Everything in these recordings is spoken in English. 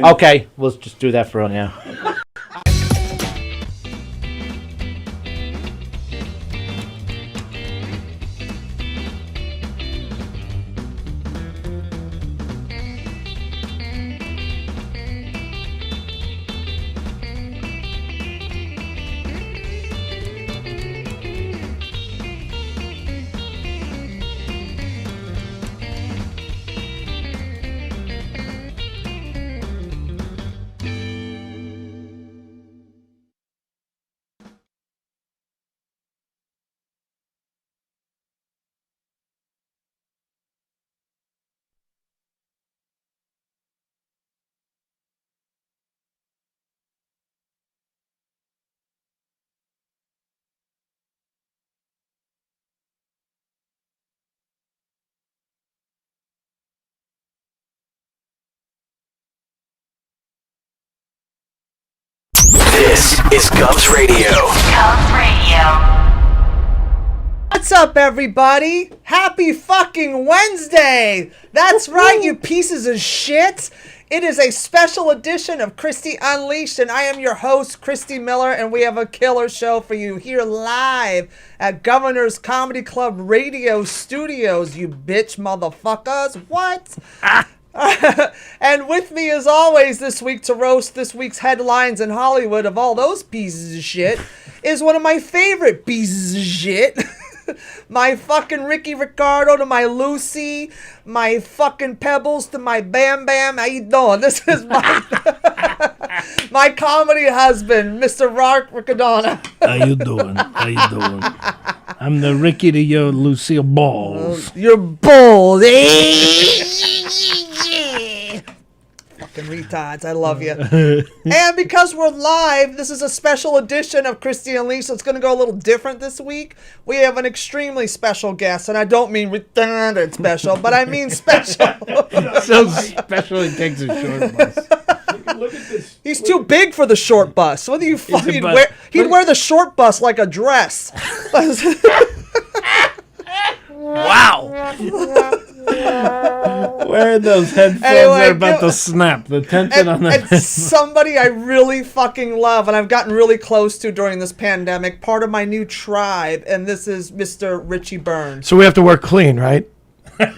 Okay, we'll just do that for now. This is Cubs Radio. Cubs Radio. What's up, everybody? Happy fucking Wednesday! That's right, you pieces of shit! It is a special edition of Christy Unleashed, and I am your host, Christy Miller, and we have a killer show for you here live at Governor's Comedy Club Radio Studios, you bitch motherfuckers. What? And with me, as always, this week to roast this week's headlines in Hollywood of all those pieces of shit is one of my favorite pieces of shit. My fucking Ricky Ricardo to my Lucy, my fucking Pebbles to my Bam Bam. How you doing? This is my my comedy husband, Mr. Mark Riccadonna. How you doing? How you doing? I'm the Ricky to your Lucille Balls. You're bold. Fucking retards, I love you. And because we're live, this is a special edition of Christy Unleashed, so it's going to go a little different this week. We have an extremely special guest, and I don't mean retarded special, but I mean special. So special he takes a short bus. Look at this. He's too big for the short bus. What do you fucking bus. wear? He'd wear the short bus like a dress. Wow. Where are those headphones Anyway, are about to snap? The tension on the and somebody I really fucking love and I've gotten really close to during this pandemic, part of my new tribe, and this is Mr. Richie Byrne. So we have to work clean, right?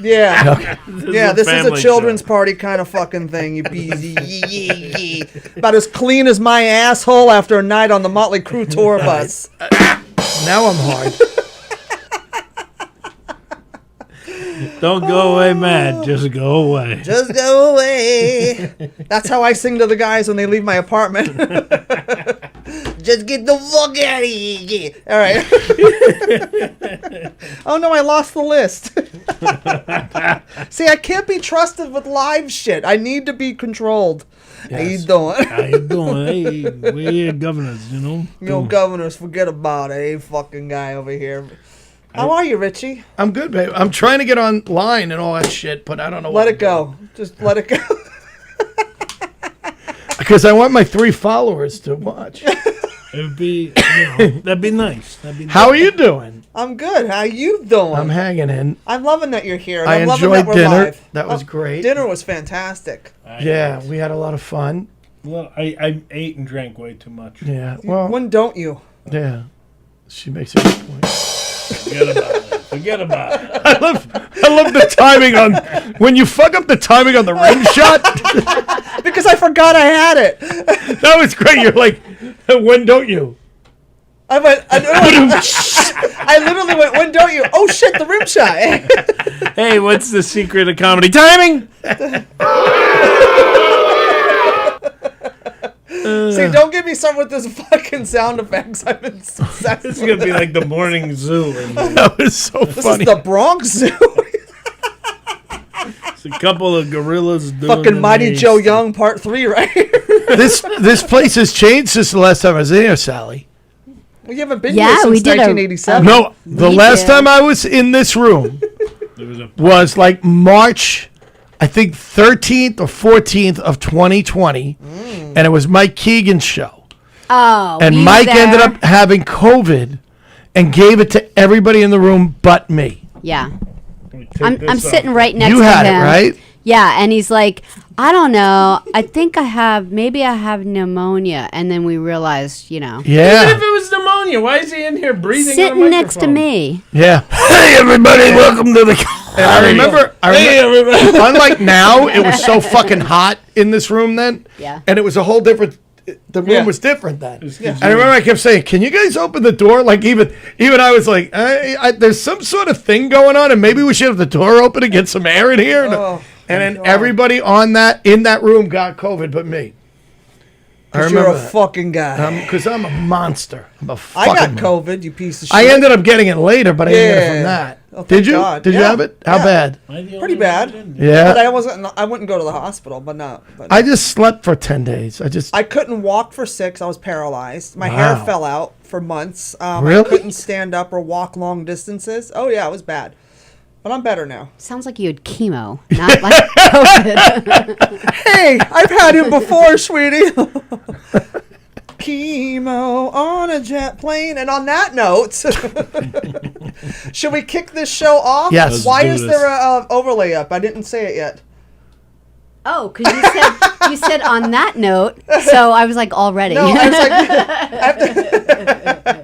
Yeah. Yeah, this is a family children's show. party kind of fucking thing, you beezy. About as clean as my asshole after a night on the Motley Crue tour bus. Now I'm hard. Don't go away mad. Just go away. Just go away. That's how I sing to the guys when they leave my apartment. Just get the fuck out of here. All right. Oh no, I lost the list. See, I can't be trusted with live shit. I need to be controlled. How you doing? How you doing? Hey, we're governors, you know? Yo, governors, forget about it. Hey, fucking guy over here. How are you, Richie? I'm good, babe. I'm trying to get online and all that shit, but I don't know Let what it go. Just let it go. Because I want my 3 followers to watch. It'd be, that'd be nice. How are you doing? I'm good. How you doing? I'm hanging in. I'm loving that you're here. And I I'm loving enjoyed that we're dinner. live. That was great. Dinner was fantastic. Yeah, we had a lot of fun. Well, I ate and drank way too much. Yeah, well, When don't you? yeah. She makes a good point. Forget about it. Forget about it. I love the timing on when you fuck up the timing on the rim shot. Because I forgot I had it. That was great. You're like, when don't you? I literally went, when don't you? Oh shit, the rim shot. Hey, what's the secret of comedy? Timing! See, don't give me some with this fucking sound effects. I've been obsessed It's with going to be that. like the morning zoo. And That was so This funny. is the Bronx Zoo. it's a couple of gorillas doing Fucking the Mighty maze. Joe Young Part 3 right here. This place has changed since the last time I was here, Sally. We haven't been Yeah, here since we did a- 1987. No, the Me last too. time I was in this room There was a was like March, I think 13th or 14th of 2020, and it was Mike Keegan's show. Oh, And we were Mike there. ended up having COVID and gave it to everybody in the room but me. Yeah, Let me take I'm this sitting off. right next You to had him. it, right? Yeah, and he's like, I don't know. I think maybe I have pneumonia. And then we realized, Even if Yeah. it was pneumonia, why is he in here breathing on a sitting next to microphone? me. Yeah. Hey, everybody, welcome to the. And I remember. Hey, everybody. Unlike now, it was so fucking hot in this room then. Yeah. And it was a whole different. The room Yeah. was different then. Yeah. I remember I kept saying, "Can you guys open the door?" Like even I was like, "There's some sort of thing going on, and maybe we should have the door open to get some air in here." Oh, and then everybody in that room got COVID, but me. I You're remember a fucking guy. because I'm a monster. I'm a I fucking got monster. COVID, you piece of shit. I ended up getting it later, but I didn't get it Yeah. from that. Oh, thank Did you? God. Did you Yeah. have it? How Yeah. bad? Pretty bad. Yeah. But I wouldn't go to the hospital, but no. But I just slept for 10 days. I couldn't walk for 6. I was paralyzed. My Wow. hair fell out for months. I Really? couldn't stand up or walk long distances. Oh yeah, it was bad. But I'm better now. Sounds like you had chemo, not like COVID. Hey, I've had him before, sweetie. Chemo on a jet plane. And on that note, should we kick this show off? Yes. Let's Why do is this. there a overlay up? I didn't say it yet. Oh, because you said on that note, so I was like already. No, I was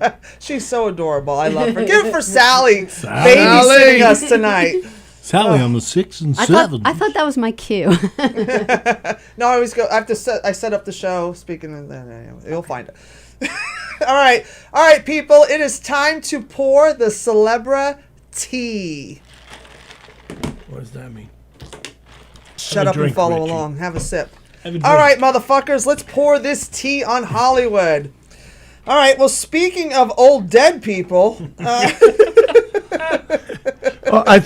like, she's so adorable. I love her. Give it for Sally, babysitting us tonight. Sally on the 6 and I 7. thought that was my cue. No, I always go. I set up the show. Speaking of that, you'll find it. All right, people. It is time to pour the Celebra tea. What does that mean? Shut a up and drink, follow Richie. along. Have a sip. Have a All drink. right, motherfuckers. Let's pour this tea on Hollywood. All right. Well, speaking of old dead people.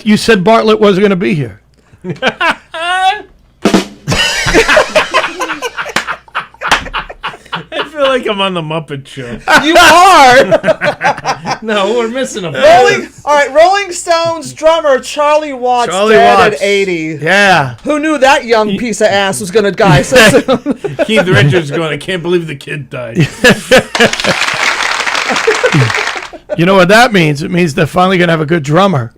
You said Bartlett wasn't going to be here. I feel like I'm on the Muppet Show. You are. No, we're missing a Rolling Stones drummer Charlie Watts Charlie dead Watts. at 80. Yeah. Who knew that young piece of ass was going to die so soon? Keith Richards going, I can't believe the kid died. You know what that means? It means they're finally going to have a good drummer.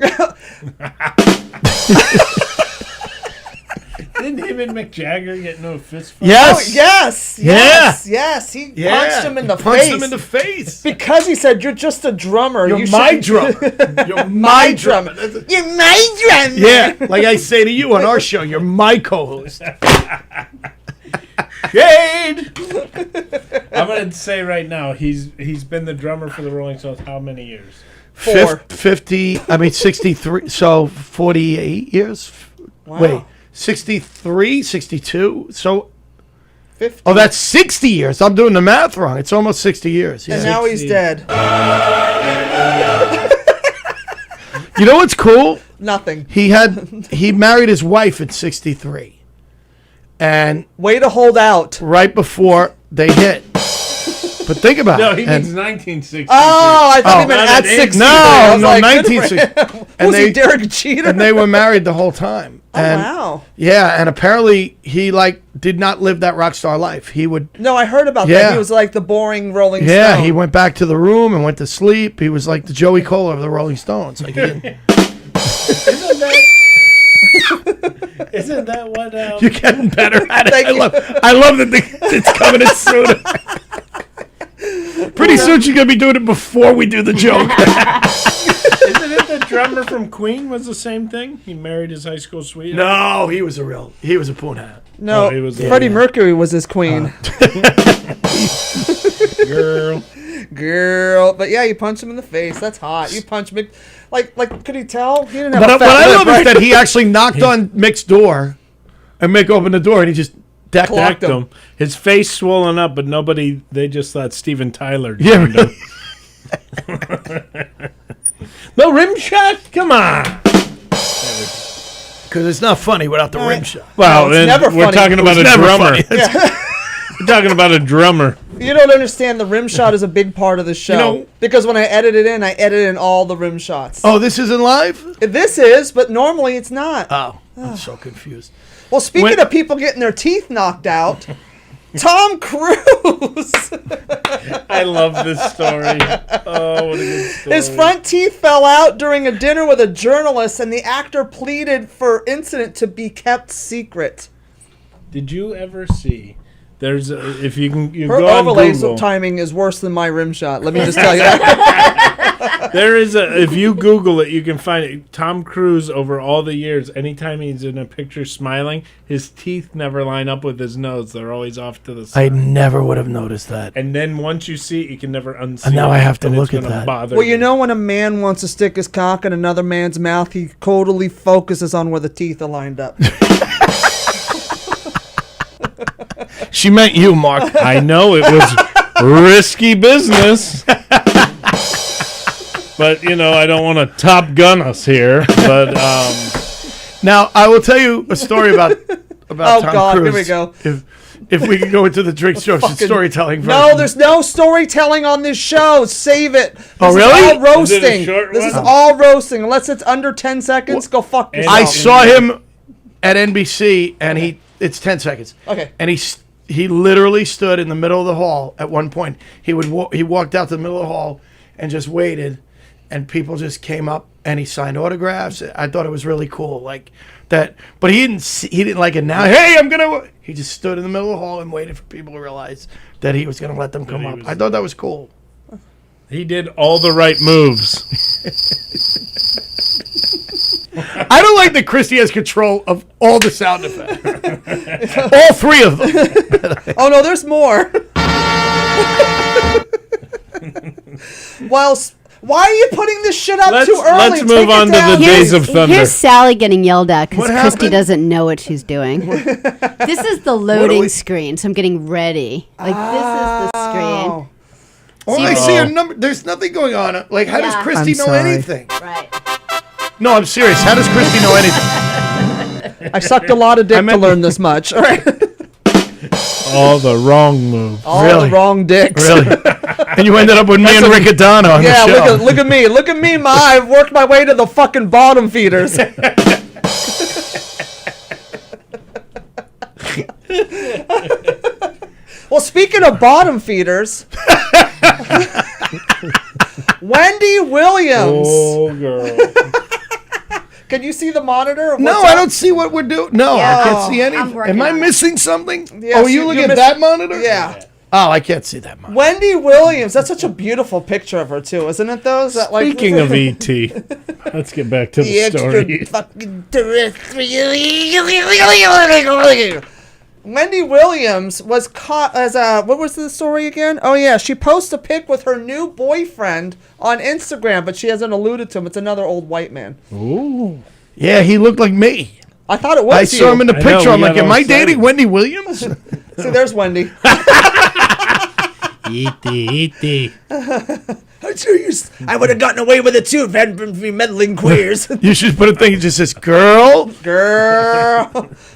Didn't him and Mick Jagger get into a fist fight? Yes. Oh, yes. Yes. He punched him in the face. Because he said, "You're just a drummer. You're You my shouldn't-" drummer. You're my drummer. You're my drummer. Yeah, like I say to you on our show, you're my co-host. Shade! I'm going to say right now, he's been the drummer for the Rolling Stones how many years? 63, so 48 years? Wow. Wait, 63, 62? So, 50. oh, that's 60 years. I'm doing the math wrong. It's almost 60 years. And Yeah. now he's dead. You know what's cool? Nothing. He married his wife at 63. And Way to hold out. right before they hit. But think about No, it. he And- means 1960. Oh, I thought he meant not at at age. 60. No, I was no, like, good for 1960. him. And Was he they- Derek Jeter? and they were married the whole time. Oh, And wow. yeah, and apparently he did not live that rock star life. He would No, I heard about Yeah. that. He was like the boring Rolling yeah, Stone. he went back to the room and went to sleep. He was like the Joey Cola of the Rolling Stones. Like he didn't, Isn't that what... you're getting better at it. Thank I you. love that it's coming in sooner. Pretty soon she's gonna be doing it before we do the joke. Isn't it the drummer from Queen was the same thing? He married his high school sweetheart? No, he was a poon hat. No, Oh, he was- Freddie Mercury was his queen. Girl. But yeah, you punch him in the face. That's hot. You punch Mick. Like, could he tell? He didn't have But a what fat I lip, love right? is that he actually knocked on Mick's door, and Mick opened the door, and he just decked Clocked him. him. His face swollen up, but they just thought Steven Tyler. Yeah, joined him. No rim shot? Come on. Because it's not funny without the rim shot. Well, it's then never we're funny. talking about a Never drummer. funny. We're talking about a drummer. You don't understand. The rim shot is a big part of the show. know- because when I edit it in, I edit in all the rim shots. Oh, this isn't live? This is, but normally it's not. Oh, I'm so confused. Well, speaking when- of people getting their teeth knocked out, Tom Cruise. I love this story. Oh, what a good story. His front teeth fell out during a dinner with a journalist, and the actor pleaded for incident to be kept secret. Did you ever see? There's if you can Her go on overlays Google. timing is worse than my rim shot. Let me just tell you that. There is if you Google it, you can find it. Tom Cruise over all the years, anytime he's in a picture smiling, his teeth never line up with his nose. They're always off to the I side. never would have noticed that. And then once you see it, you can never unsee And now it, I have to and look it's at gonna that. bother Well, you know when a man wants to stick his cock in another man's mouth, he totally focuses on where the teeth are lined up. She meant you, Mark. I know it was risky business. But, you know, I don't want to Top Gun us here. But, Now, I will tell you a story about Oh, Tom God, Cruise. here we go. If we could go into the drink strokes and storytelling version. No, there's no storytelling on this show. Save it. This Oh, really? Is all Is it a roasting. short This one? is all roasting. Unless it's under 10 seconds, go fuck yourself. I saw him at NBC, and it's 10 seconds. Okay. And he literally stood in the middle of the hall at one point. He walked out to the middle of the hall and just waited, and people just came up and he signed autographs. I thought it was really cool, like that. But he didn't like announce, "Hey, I'm gonna." He just stood in the middle of the hall and waited for people to realize that he was gonna let them come up. I thought that was cool. he did all the right moves. I don't like that Christy has control of all the sound effects. All three of them. Oh, no, there's more. Why are you putting this shit up too early? Let's move Take it on to down. the Days of Thunder. Here's Sally getting yelled at because What Christy happened? doesn't know what she's doing. This is the loading screen, so I'm getting ready. Like, this is the screen. All I see are number. There's nothing going on. Like, how does Yeah. Christy I'm know sorry. anything? Right. No, I'm serious. How does Christy know anything? I sucked a lot of dick to meant- learn this much. All right. All the wrong moves. All Really? the wrong dicks. Really? And you ended up with me and Riccadonna on Yeah, the show. look at me. Look at me, Ma. I've worked my way to the fucking bottom feeders. Well, speaking of bottom feeders, Wendy Williams. Oh, girl. Can you see the monitor? of No, what's I up? don't see what we're doing. No, Yeah. I can't see I'm anything. working Am I on it. missing something? Yes, Oh, you look you at missed- that monitor? Yeah. Oh, I can't see that monitor. Wendy Williams. That's such a beautiful picture of her, too, isn't it, though? Is that like Speaking of E.T., let's get back to the the extra story. fucking terrestrial. Wendy Williams was caught as a, what was the story again? Oh yeah, she posted a pic with her new boyfriend on Instagram, but she hasn't alluded to him. It's another old white man. Ooh. Yeah, he looked like me. I thought it was I you. saw him in the I know, picture. I'm we like, got am all I excited. dating Wendy Williams? See, there's Wendy. E.T. I'm serious. I would have gotten away with it too if it hadn't been for meddling queers. You should put a thing that just says, girl. Girl.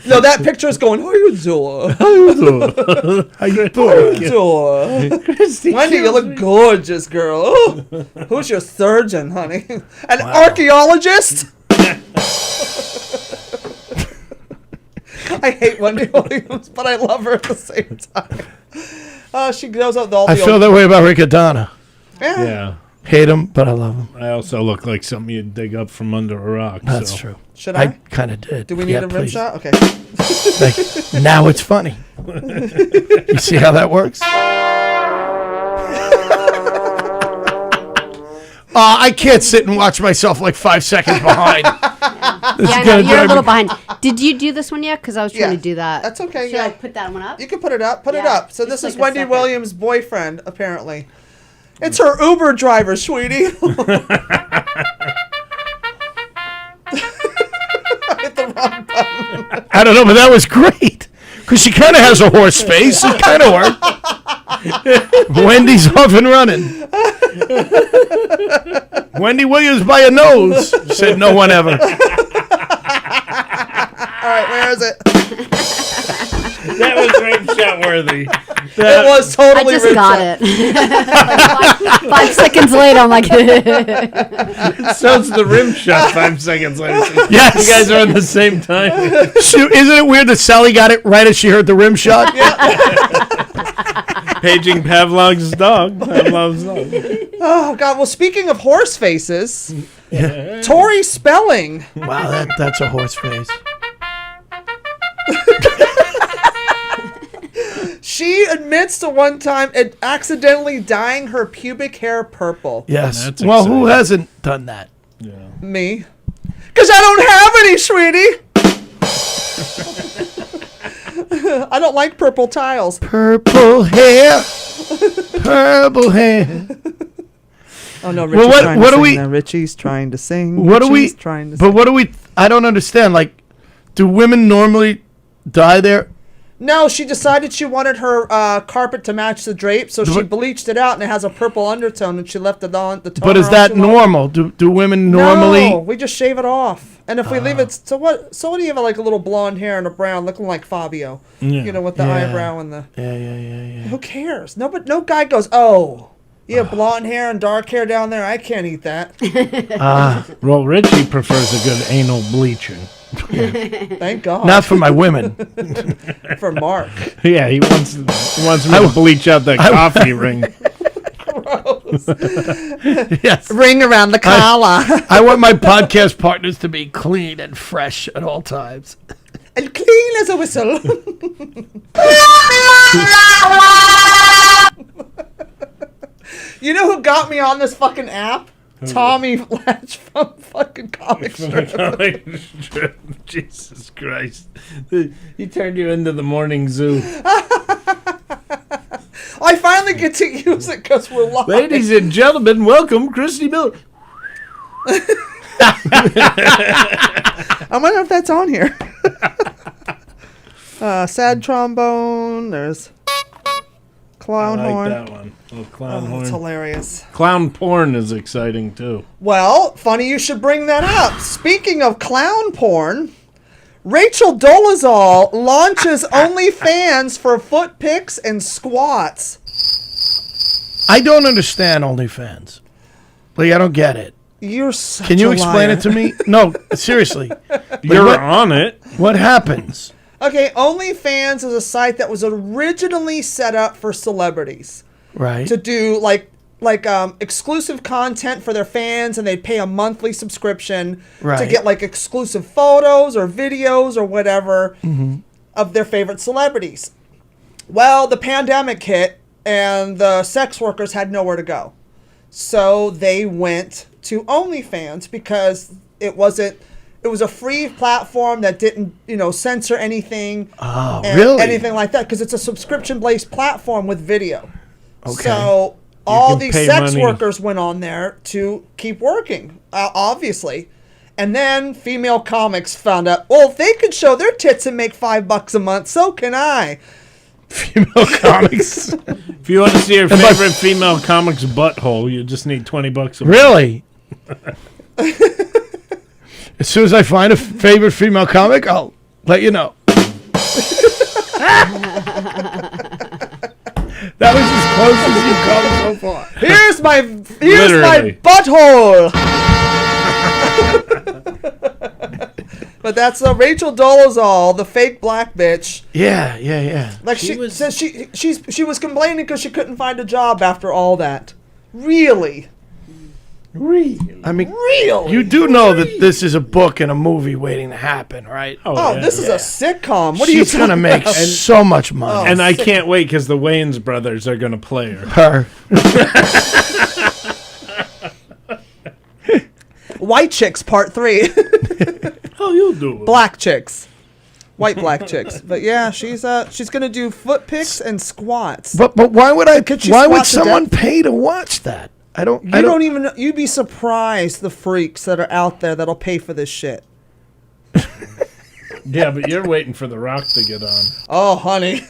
No, that picture is going, how you doing? How you How you doing? doing? Wendy, you look gorgeous, girl. Oh, who's your surgeon, honey? An archaeologist? I hate Wendy Williams, but I love her at the same time. She goes out with all the I feel that way about Riccadonna. Yeah. Yeah. Hate him, but I love him. I also look like something you'd dig up from under a rock. That's so. true. Should I I? kind of did. Do we need Yeah, a rim please. shot? Okay. Like, now it's funny. You see how that works? I can't sit and watch myself like 5 seconds behind. Yeah, I know, you're a little behind. Did you do this one yet? Because I was trying Yeah, to do that. that's okay, Should yeah. I put that one up? You can put it up. Put it Yeah, up. So just this is like a Wendy second. Williams' boyfriend, apparently. It's her Uber driver, sweetie. Hit the wrong button. I don't know, but that was great. Because she kind of has a horse face. It kind of worked. Wendy's off and running. Wendy Williams by a nose, said no one ever. All right, where is it? That was rim shot worthy. It was I totally just rim got shot. it. Like 5 seconds later, I'm like, So it's the rim shot 5 seconds later. Yes. You guys are on the same time. Isn't it weird that Sally got it right as she heard the rim shot? Paging Pavlov's dog. Pavlov's dog. Oh God! Well, speaking of horse faces, Tori Spelling. Wow, that's a horse face. She admits to one time accidentally dyeing her pubic hair purple. Yes. That's Well, who exciting. hasn't done that? Me, because I don't have any, sweetie. I don't like purple tiles. Purple hair. Purple hair. Oh no, Well, Richie's what trying to do sing we- now. Richie's trying to sing. What do we? Richie's trying to But sing. what do we? I don't understand. Like, do women normally dye their? No, she decided she wanted her carpet to match the drape, so she But- bleached it out, and it has a purple undertone, and she left it on the toner. But is on that too long. normal? Do women normally? No, we just shave it off, and if we leave it, so what? So what do you have like a little blonde hair and a brown, looking like Fabio? Yeah. You know, with the Yeah. eyebrow and the. Yeah. Who cares? No, but no guy goes, oh, you have blonde hair and dark hair down there. I can't eat that. Well, Richie prefers a good anal bleaching. Thank God. Not for my women. for Mark. Yeah, he wants me to bleach out that coffee ring. Yes. Ring around the collar. I want my podcast partners to be clean and fresh at all times. And clean as a whistle. You know who got me on this fucking app? Tommy Latch from fucking Comic Strip. Jesus Christ. He turned you into the morning zoo. I finally get to use it because we're live. Ladies and gentlemen, welcome Christy Miller. I wonder if that's on here. Sad trombone. There's clown I like horn. that one. Little clown That's horn. hilarious. Clown porn is exciting too. Well, funny you should bring that up. Speaking of clown porn, Rachel Dolezal launches OnlyFans for foot pics and squats. I don't understand OnlyFans. Like, I don't get it. You're such Can you a explain liar. it to me? No, seriously. You're what- on it. What happens? Okay, OnlyFans is a site that was originally set up for celebrities Right. to do like exclusive content for their fans, and they'd pay a monthly subscription to Right. get like exclusive photos or videos or whatever of their favorite celebrities. Well, the pandemic hit and the sex workers had nowhere to go. So they went to OnlyFans because it was a free platform that didn't, censor anything. Oh, and really? anything like that, because it's a subscription-based platform with video. Okay. So all can these pay sex money. workers went on there to keep working, obviously. And then female comics found out, well, if they could show their tits and make $5 a month, so can I. Female comics. If you want to see your favorite female comic's butthole, you just need $20 a month. Really? As soon as I find a favorite female comic, I'll let you know. That was as close as you've come so far. Here's my Literally. butthole. But that's Rachel Dolezal, the fake black bitch. Yeah. Like she says she was complaining because she couldn't find a job after all that. Really? I mean, Really? you do know that this is a book and a movie waiting to happen, right? Oh, yeah. this is a sitcom. What are you She's gonna talking make about? so much money. And I can't wait because the Wayans brothers are going to play her. Her. White Chicks Part 3. Oh, you'll do it. Black chicks. White black chicks. But yeah, she's gonna do foot pics and squats. But why would I? Could she Why squat would to someone death? pay to watch that? I don't. You don't even know, you'd be surprised the freaks that are out there that'll pay for this shit. Yeah, but you're waiting for The Rock to get on. Oh, honey.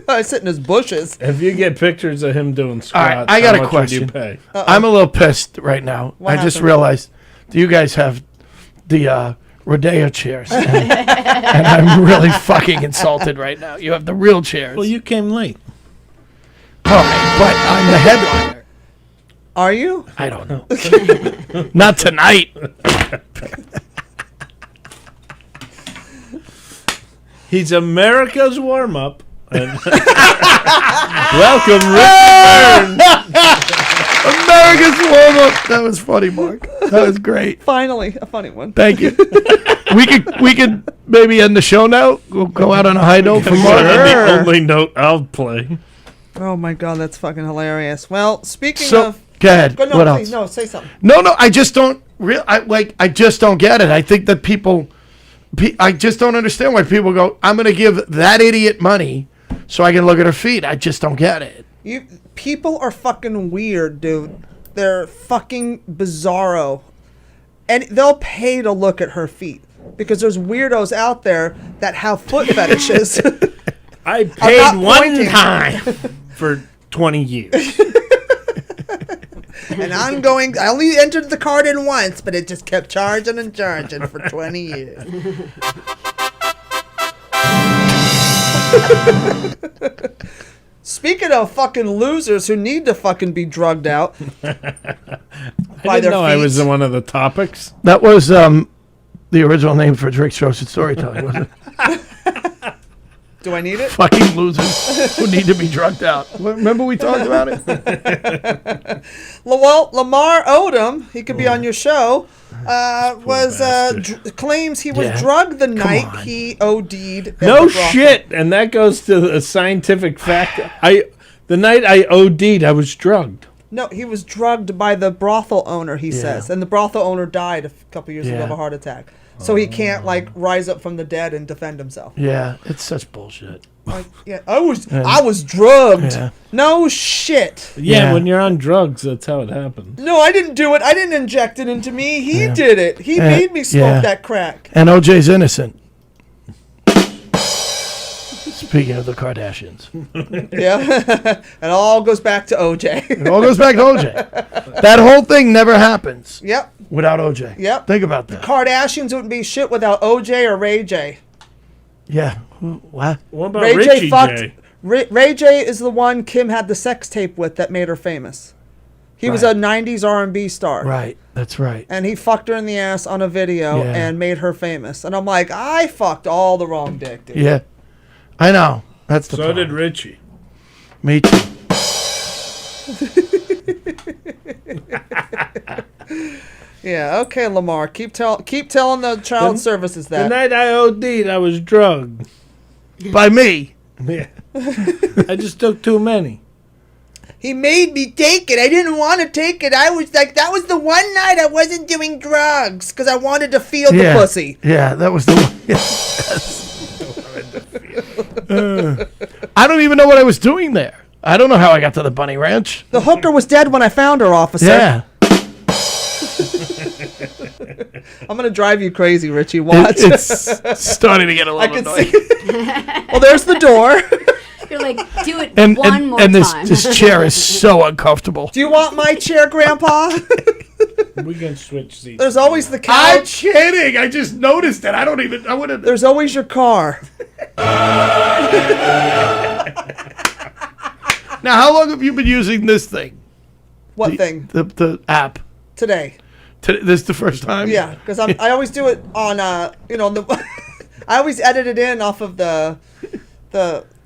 I sit in his bushes. If you get pictures of him doing squats, All right, I got how a much question. would you pay? I'm a little pissed right now. What I just happened? realized. Do you guys have the Rodeo chairs. And I'm really fucking insulted right now. You have the real chairs. Well, you came late. All right, but I'm the headliner. Are you? I don't know. Not tonight. He's America's warm-up. And welcome, Richie Byrne. America's warm-up. That was funny, Mark. That was great. Finally, a funny one. Thank you. We could maybe end the show now. We'll go out on a high note for Sure. Mark. The only note I'll play. Oh my god, that's fucking hilarious. Well, speaking So, of, go ahead. no, What please, else? no, say something. No, I just don't I just don't get it. I think that I just don't understand why people go, I'm going to give that idiot money so I can look at her feet. I just don't get it. People are fucking weird, dude. They're fucking bizarro. And they'll pay to look at her feet. Because there's weirdos out there that have foot fetishes. I not paid one pointing. time for 20 years. And I only entered the card in once, but it just kept charging and charging for 20 years. Speaking of fucking losers who need to fucking be drugged out I by didn't their know feet. I was one of the topics. That was the original name for Drake's Roasted Storytelling, wasn't it? Do I need it? Fucking losers who need to be drugged out. Remember we talked about it? Well, Lamar Odom, he could be on your show, claims he was Yeah. drugged the night on. he OD'd. at No the brothel. shit, and that goes to a scientific fact. The night I OD'd, I was drugged. No, he was drugged by the brothel owner, he says. And the brothel owner died a couple years ago Yeah. of a heart attack. So he can't, rise up from the dead and defend himself. Yeah, it's such bullshit. Yeah, I was drugged. Yeah. No shit. Yeah, Yeah. when you're on drugs, that's how it happens. No, I didn't do it. I didn't inject it into me. He did it. He made me smoke Yeah. that crack. And OJ's innocent. Speaking of the Kardashians. Yeah. It all goes back to OJ. It all goes back to OJ. That whole thing never happens Yep. without OJ. Yep. Think about that. Kardashians wouldn't be shit without OJ or Ray J. Yeah. What? What about Ray Richie J fucked. J? Ray J is the one Kim had the sex tape with that made her famous. He was a Right. 90s R&B star. Right. That's right. And he fucked her in the ass on a video Yeah. and made her famous. And I'm like, I fucked all the wrong dick, dude. Yeah. I know. That's the So problem. did Richie. Me too. Yeah, okay, Lamar. Keep telling the child services The that. night I OD'd, I was drugged. By me. Yeah. I just took too many. He made me take it. I didn't want to take it. I was like, that was the one night I wasn't doing drugs because I wanted to feel the pussy. Yeah, that was the one. I don't even know what I was doing there. I don't know how I got to the Bunny Ranch. The hooker was dead when I found her, officer. Yeah. I'm going to drive you crazy, Richie. Watch. It's starting to get a I little can annoying. see. Well, there's the door. You're like, do it And, one and, more and time. this chair is so uncomfortable. Do you want my chair, Grandpa? We can switch seats. There's always the I'm couch. kidding. I just noticed it. I wouldn't. There's always your car. Now, how long have you been using this thing? What thing? The app. Today. This is the first time? Yeah, because I always do it on the. I always edit it in off of the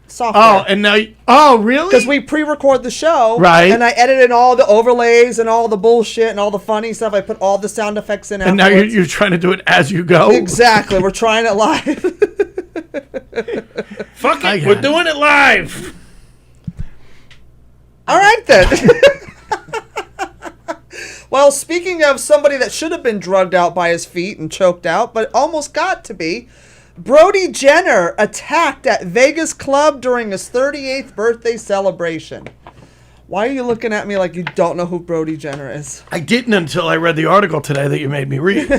software. Oh, and now. Really? Because we pre-record the show, Right. And I edit in all the overlays and all the bullshit and all the funny stuff. I put all the sound effects in. And now afterwards. you're trying to do it as you go. Exactly. We're trying it live. Fuck I it, got we're it. doing it live. All right then. Well, speaking of somebody that should have been drugged out by his feet and choked out, but almost got to be, Brody Jenner attacked at Vegas club during his 38th birthday celebration. Why are you looking at me like you don't know who Brody Jenner is? I didn't until I read the article today that you made me read.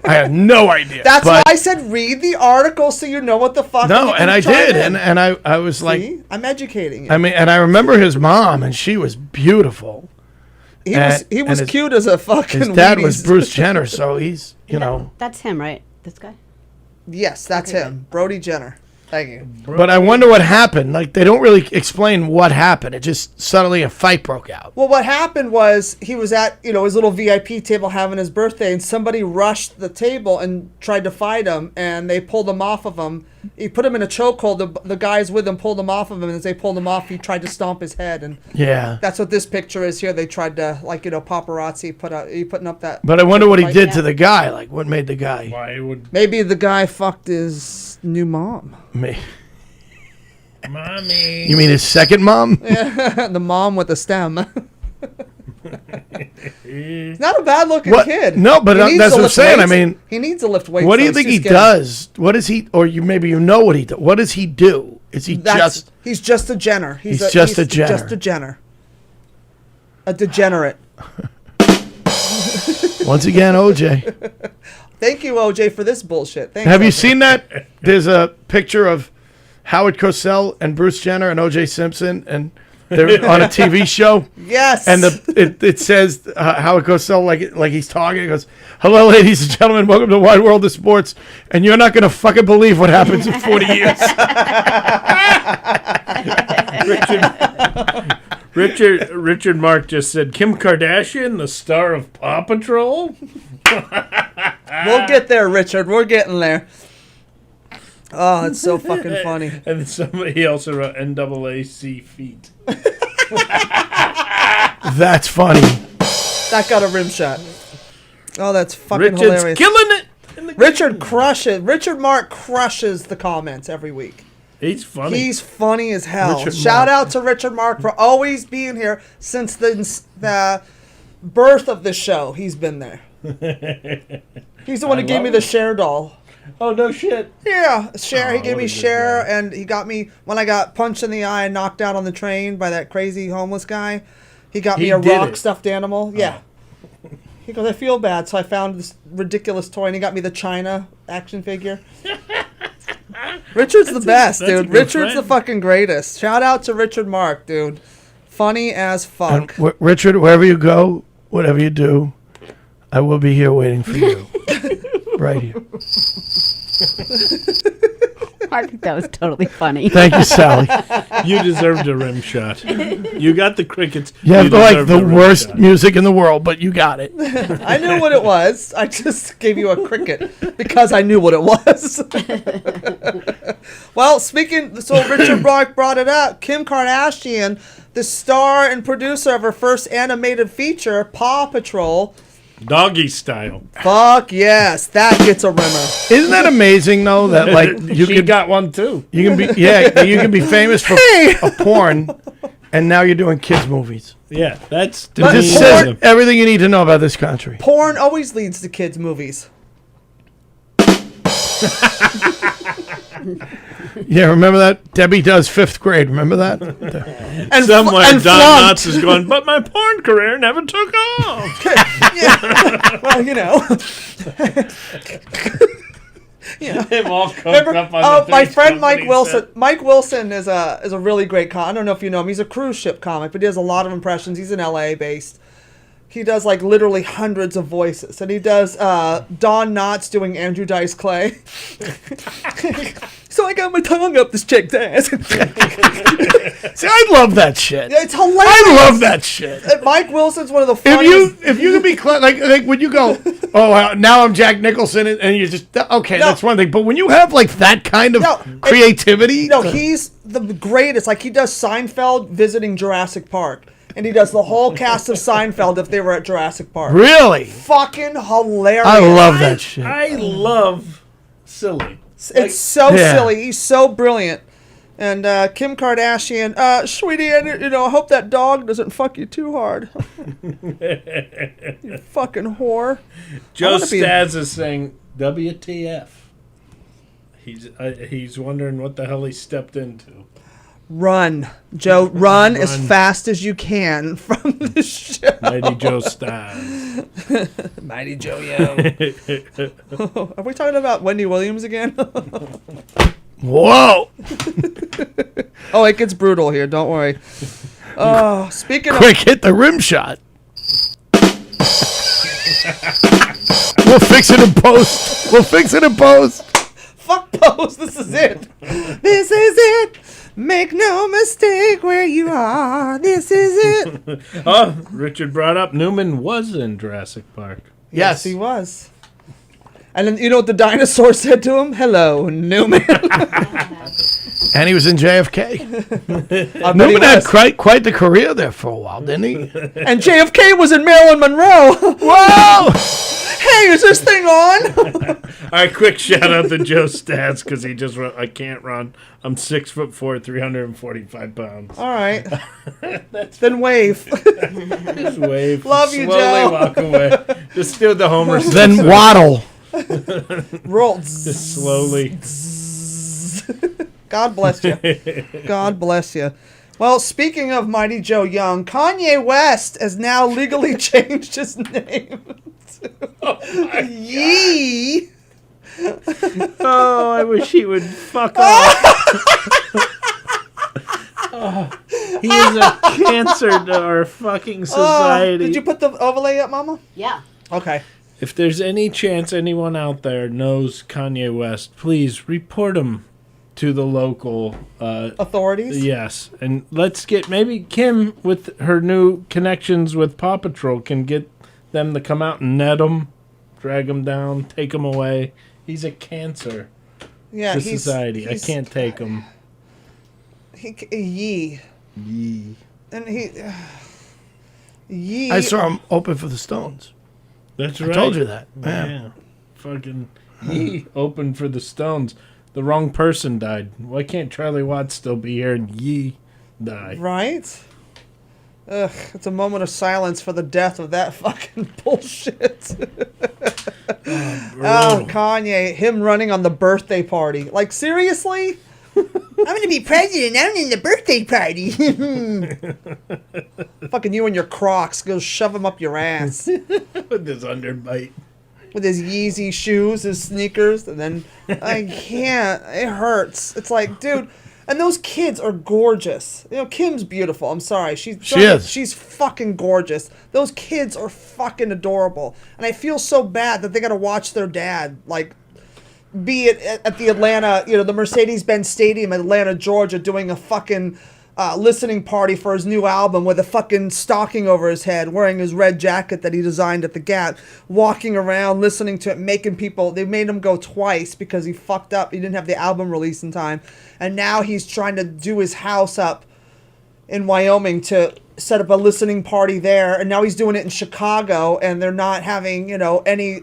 I had no idea. That's why but I said read the article so you know what the fuck. No, you can and I chime did, in. and I was like, See? I'm educating you. I mean, and I remember his mom, and she was beautiful. he was and his- cute as a fucking. His dad was Wheaties. Bruce Jenner, so he's, you know, That's him, right? This guy? Yes, that's Okay, him. Brody Jenner. Thank you. But I wonder what happened. Like, they don't really explain what happened. It just suddenly a fight broke out. Well, what happened was he was at, his little VIP table having his birthday, and somebody rushed the table and tried to fight him, and they pulled him off of him. He put him in a chokehold. The guys with him pulled him off of him, and as they pulled him off, he tried to stomp his head, and Yeah. that's what this picture is here. They tried to, paparazzi putting up that. But I wonder what he did Yeah. to the guy. Like, what made the guy? Why would Maybe the guy fucked his new mom. Me. mommy? You mean his second mom? The mom with the stem. He's not a bad looking What? kid. No, but He needs that's to what I'm lift saying. I weights. mean, he needs to lift weights. What do you though. think It's he just getting- does? What is he? Or maybe you know what he does. What does he do? Is he just? He's just a Jenner. He's just a Jenner. Just a Jenner. A degenerate. Once again, OJ. Thank you, OJ, for this bullshit. Thanks, Have you OJ. seen that? There's a picture of Howard Cosell and Bruce Jenner and OJ Simpson, and they're on a TV show. Yes. And it says Howard Cosell like he's talking. He goes, "Hello, ladies and gentlemen, welcome to the wide world of sports." And you're not gonna fucking believe what happens in 40 years. Richard Mark just said Kim Kardashian, the star of Paw Patrol. We'll get there, Richard. We're getting there. Oh, it's so fucking funny. And somebody else wrote NAAC feet. That's funny. That got a rim shot. Oh, that's fucking Richard's hilarious. killing it. Richard Mark crushes the comments every week. He's funny. He's funny as hell. Richard Shout Mark. out to Richard Mark for always being here since the birth of the show. He's been there. He's the one who gave me the Cher doll. Oh, no shit. Yeah, Cher. He Oh, gave what me a good Cher, guy. and he got me when I got punched in the eye and knocked out on the train by that crazy homeless guy. He got me He a did rock it. stuffed animal. Yeah. He goes, I feel bad, so I found this ridiculous toy, and he got me the China action figure. Richard's the best, that's a dude. good Richard's the friend. fucking greatest. Shout out to Richard Mark, dude. Funny as And fuck. Richard, wherever you go, whatever you do, I will be here waiting for you. Right here. Mark, that was totally funny. Thank you, Sally. You deserved a rim shot. You got the crickets. You have deserved the a rim worst shot. music in the world, but you got it. I knew what it was. I just gave you a cricket because I knew what it was. Well, so Richard Mark brought it up. Kim Kardashian, the star and producer of her first animated feature, Paw Patrol. Doggy style. Fuck yes, that gets a rimmer. Isn't that amazing though? That like You got one too. you can be famous for a porn, and now you're doing kids movies. Yeah, that's to But me. This porn- says everything you need to know about this country. Porn always leads to kids' movies. Yeah, remember that? Debbie does 5th grade. Remember that? And Somewhere and Don flunked. Knotts is going, but my porn career never took off. Well, you know. Him all coked Remember, up on the my Three's friend Mike Company Wilson. set. Mike Wilson is a really great I don't know if you know him. He's a cruise ship comic, but he does a lot of impressions. He's in LA based. He does like literally hundreds of voices, and he does Don Knotts doing Andrew Dice Clay. So I got my tongue up this chick's ass. See, I love that shit. It's hilarious. I love that shit. Mike Wilson's one of the If funniest. you can be like when you go, oh, now I'm Jack Nicholson, and you just okay, No. that's one thing. But when you have like that kind of No, creativity, No, he's the greatest. Like he does Seinfeld visiting Jurassic Park, and he does the whole cast of Seinfeld if they were at Jurassic Park. really, Fucking hilarious. I love that shit. I love silly. It's so Yeah. silly. He's so brilliant. And Kim Kardashian, sweetie, I hope that dog doesn't fuck you too hard. You fucking whore. Joe wanna be- Staz is saying, WTF. He's wondering what the hell he stepped into. Run, Joe. Run as Run. fast as you can from the show. Mighty Joe Staz. Mighty Joe Yo. Are we talking about Wendy Williams again? Whoa! Oh, it gets brutal here. Don't worry. Oh, speaking of Quick, hit the rim shot. We'll fix it in post. We'll fix it in post. Fuck Pose. This is it. This is it. Make no mistake where you are. This is it. Oh, Richard brought up Newman was in Jurassic Park. Yes, he was. And then you know what the dinosaur said to him? Hello, Newman. And he was in JFK. Newman Newman had quite the career there for a while, didn't he? And JFK was in Marilyn Monroe. Whoa! Hey, is this thing on? All right, quick shout out to Joe Stats because he just wrote, I can't run. I'm 6'4", 345 pounds. All right. Then wave. Just wave. Love you, Slowly Joe. walk away. Just do the Homer. Then waddle. Roll. Just slowly. God bless you. God bless you. Well, speaking of Mighty Joe Young, Kanye West has now legally changed his name to Yee. Oh, I wish he would fuck off. Oh, he is a cancer to our fucking society. Did you put the overlay up, Mama? Yeah. Okay. If there's any chance anyone out there knows Kanye West, please report him to the local Authorities? Yes, and let's get maybe Kim with her new connections with Paw Patrol can get them to come out and net him, drag him down, take him away. He's a cancer Yeah, to society. I can't take him. Yee. Yee. And he... Yee. I saw him open for the Stones. That's I right. told you that. Yeah. Yeah. Fucking Yee open for the Stones. The wrong person died. Why can't Charlie Watts still be here and Yee die? Right? Ugh, it's a moment of silence for the death of that fucking bullshit. Oh, Kanye, him running on the birthday party. Like, seriously? I'm going to be president. I'm in the birthday party. Fucking you and your Crocs. Go shove them up your ass. With this underbite. With his Yeezy shoes, his sneakers. And then, I can't. It hurts. It's like, dude. And those kids are gorgeous. You know, Kim's beautiful. I'm sorry. She is. She's fucking gorgeous. Those kids are fucking adorable. And I feel so bad that they got to watch their dad, like, be it at the Atlanta, you know, the Mercedes-Benz Stadium in Atlanta, Georgia, doing a fucking listening party for his new album with a fucking stocking over his head, wearing his red jacket that he designed at the Gap, walking around, listening to it, making people, they made him go twice because he fucked up. He didn't have the album released in time. And now he's trying to do his house up in Wyoming to set up a listening party there. And now he's doing it in Chicago, and they're not having, you know, any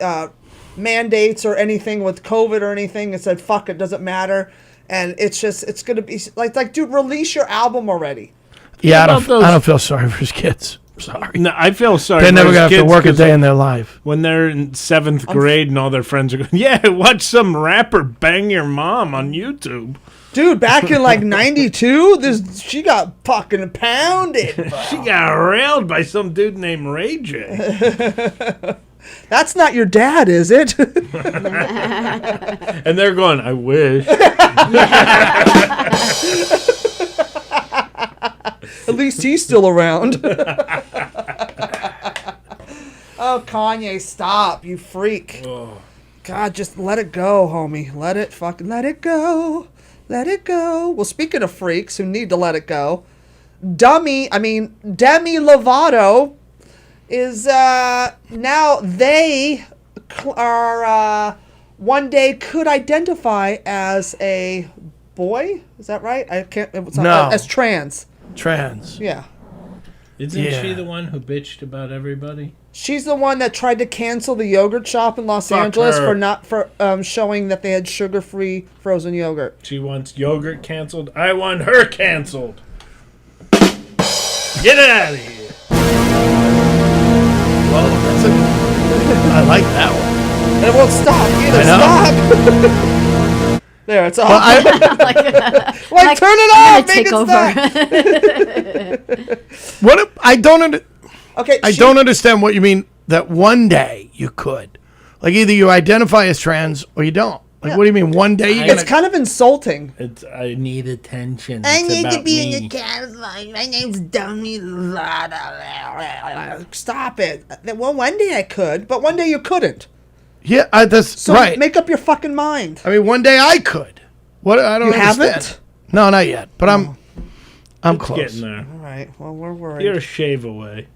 mandates or anything with COVID or anything. It said, fuck it, doesn't matter. And it's just, it's going to be like, dude, release your album already. Yeah, I don't feel sorry for his kids. Sorry. No, I feel sorry. They're never going going to have to work a day in their life. When they're in 7th grade and all their friends are going, yeah, watch some rapper bang your mom on YouTube. Dude, back in like 92, she got fucking pounded. She got railed by some dude named Ray J. That's not your dad, is it? And they're going, I wish. At least he's still around. Oh, Kanye, stop, you freak. Oh. God, just let it go, homie. Let it go. Let it go. Well, speaking of freaks who need to let it go, Demi Lovato is now they are one day could identify as a boy. Is that right? I can't. It's not, as trans. Trans. Yeah. Isn't she the one who bitched about everybody? She's the one that tried to cancel the yogurt shop in Los Angeles for showing that they had sugar-free frozen yogurt. She wants yogurt canceled. I want her canceled. Get it out of here. Well, I like that one. And it won't stop either. Stop. There, it's off. Like, turn it off. Make it stop. What? I don't don't understand what you mean that one day you could. Like, either you identify as trans or you don't. Like, what do you mean one day you're It's kind of insulting. I need attention. I need to be in the carousel. My name's Demi Lovato. Stop it. Well, one day I could, but one day you couldn't. Yeah, that's So right. make up your fucking mind. I mean, one day I could. What? I don't You understand. haven't? No, not yet. But I'm close. Getting there. All right. Well, we're worried. You're a shave away.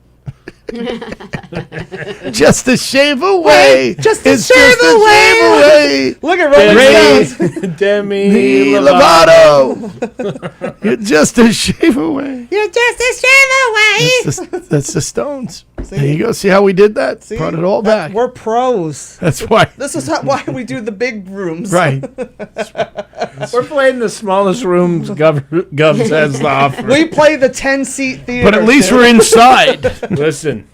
Just a shave away. Just a It's shave just a shave away. Look at Rolling Stones. Demi Lovato. You're just a shave away. You're just a shave away. That's the Stones. There you go. See how we did that? See? Brought it all back. We're pros. That's why. This is why we do the big rooms. Right. We're playing the smallest rooms Govs has to offer. We play the 10-seat theater. But at least dude. we're inside. Listen,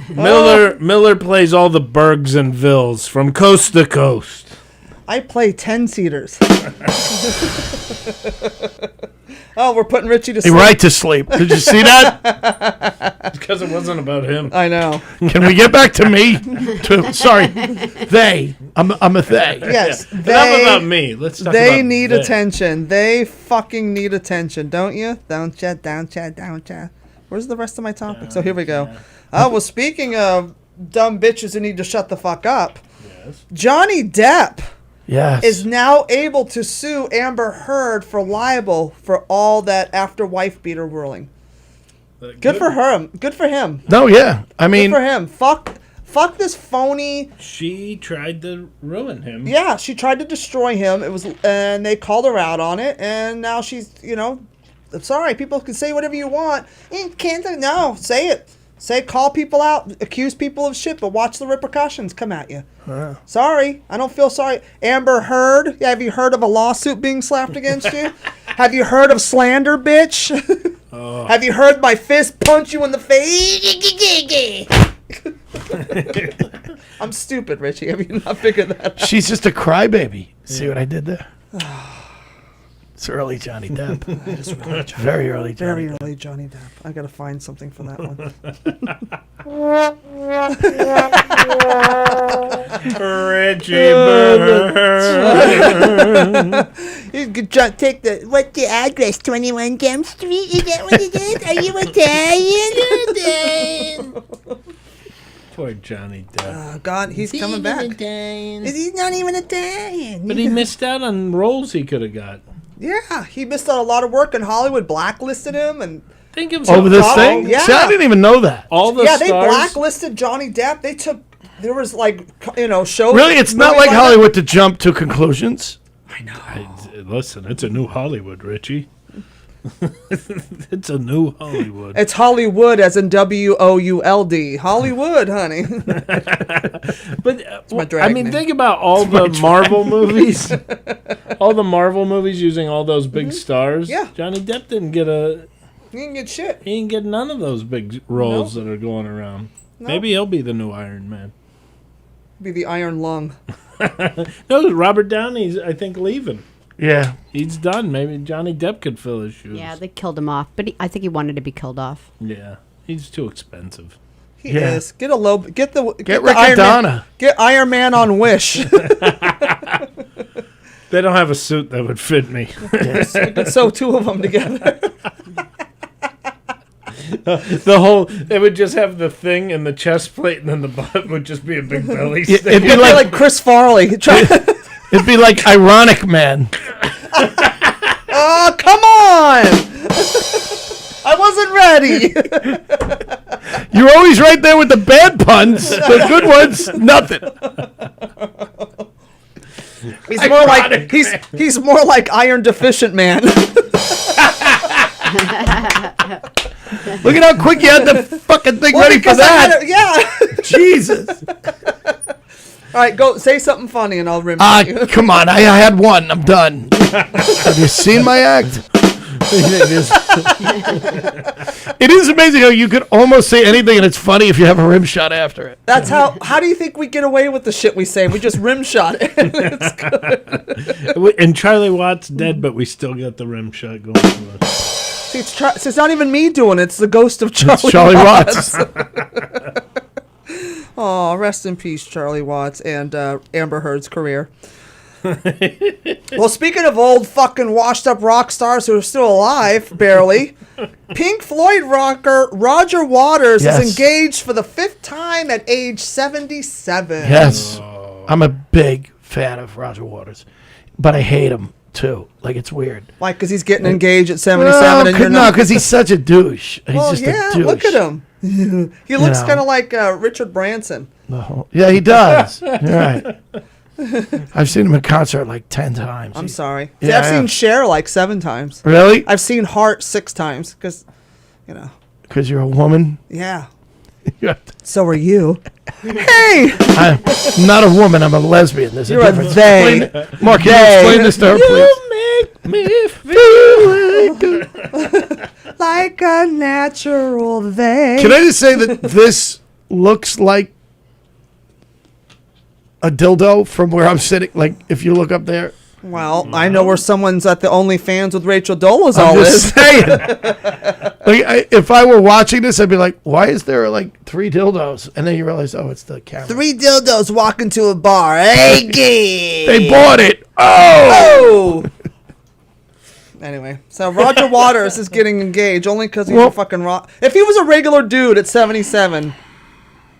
Miller plays all the Bergs and Vills from coast to coast. I play 10-seaters. Oh, we're putting Richie to sleep. Right to sleep. Did you see that? Because it wasn't about him. I know. Can we get back to me? Sorry. They. I'm a they. Yes. Enough They, about me. Let's talk they about need they. attention. They fucking need attention, don't you? Don't ya? Don't ya? Don't ya? Where's the rest of my topic? So here we go. Oh, well, speaking of dumb bitches who need to shut the fuck up, Johnny Depp Yes. is now able to sue Amber Heard for libel for all that after wife beater ruling. Good for her. Good for him. No, yeah. I Good mean, for him. Fuck this phony. She tried to ruin him. Yeah, she tried to destroy him. And they called her out on it. And now she's, I'm sorry. People can say whatever you want. No, say it. Call people out, accuse people of shit, but watch the repercussions come at you. Sorry, I don't feel sorry. Amber Heard, have you heard of a lawsuit being slapped against you? Have you heard of slander, bitch? Have you heard my fist punch you in the face? I'm stupid, Richie. Have you not figured that out? she's just a crybaby. See what I did there? It's early Johnny Depp. Very early Johnny Very Depp. early Johnny Depp. I gotta find something for that one. Richie Byrne. You could take what's the address? 21 Gum Street? Is that what it is? Are you Italian? Poor Johnny Depp. Oh, God, he's coming back. He's not even Italian. But he missed out on roles he could have got. Yeah, he missed out a lot of work, and Hollywood blacklisted him, and Think of Over this Oh, thing? yeah. See, I didn't even know that. all the yeah, they stars. blacklisted Johnny Depp. There was shows. Really? It's not movies like Hollywood to jump to conclusions. Listen, it's a new Hollywood, Richie. It's a new Hollywood. It's Hollywood, as in WOULD. Hollywood, honey. But my drag I mean, name. think about all the Marvel movies. All the Marvel movies using all those big stars. Yeah. Johnny Depp didn't get You didn't get shit. He didn't get none of those big roles that are going around. No. Maybe he'll be the new Iron Man. Be the Iron Lung. No, Robert Downey's, I think, leaving. Yeah. He's done. Maybe Johnny Depp could fill his shoes. Yeah, they killed him off, but I think he wanted to be killed off. Yeah. He's too expensive. He Yeah. is. Get the Riccadonna. Iron Man, get Iron Man on Wish. They don't have a suit that would fit me. Sew two of them together. It would just have the thing and the chest plate, and then the butt would just be a big belly. It'd stick. be like Chris Farley. It'd be like Ironic Man. Oh, come on! I wasn't ready. You're always right there with the bad puns. The good ones, nothing. He's more like Iron Deficient Man. Look at how quick you had the fucking thing ready for because I that. had yeah. Jesus. All right, go say something funny and I'll remember you. Come on. I had one. I'm done. Have you seen my act? It is amazing how you could almost say anything and it's funny if you have a rim shot after it. That's how do you think we get away with the shit we say? We just rim shot it. It's good. And Charlie Watt's dead, but we still got the rim shot going for us. See, it's not even me doing it. It's the ghost of Charlie, Charlie Watts. Watts. Oh, rest in peace, Charlie Watts and Amber Heard's career. Well, speaking of old fucking washed up rock stars who are still alive, barely, Pink Floyd rocker Roger Waters Yes. is engaged for the 5th time at age 77. Yes. I'm a big fan of Roger Waters, but I hate him too. Like, it's weird. Why? Because he's getting engaged at 77 and you're No, not. because he's such a douche. He's Well, just yeah, a douche. look at him. He looks know. kind of like Richard Branson. Yeah, he does. You're right. I've seen him in concert like 10 times. I'm sorry. Yeah, See, I've yeah. seen Cher like 7 times. Really? I've seen Heart 6 times because, Because you're a woman? yeah. You're So are you. Hey! I'm not a woman. I'm a lesbian. There's You're a a difference. they. Explain- Mark, can you explain this to her, please? You make me feel Like a natural they. Can I just say that this looks like a dildo from where I'm sitting? Like, if you look up there. Well, I know where someone's at the OnlyFans with Rachel Dolezal I'm is. just saying. Like, if I were watching this, I'd be like, why is there like 3 dildos? And then you realize, oh, it's the camera. 3 dildos walk into a bar. Hey, gay. They bought it. Oh! Oh! Anyway, so Roger Waters is getting engaged only because he's Well- a fucking rock. If he was a regular dude at 77,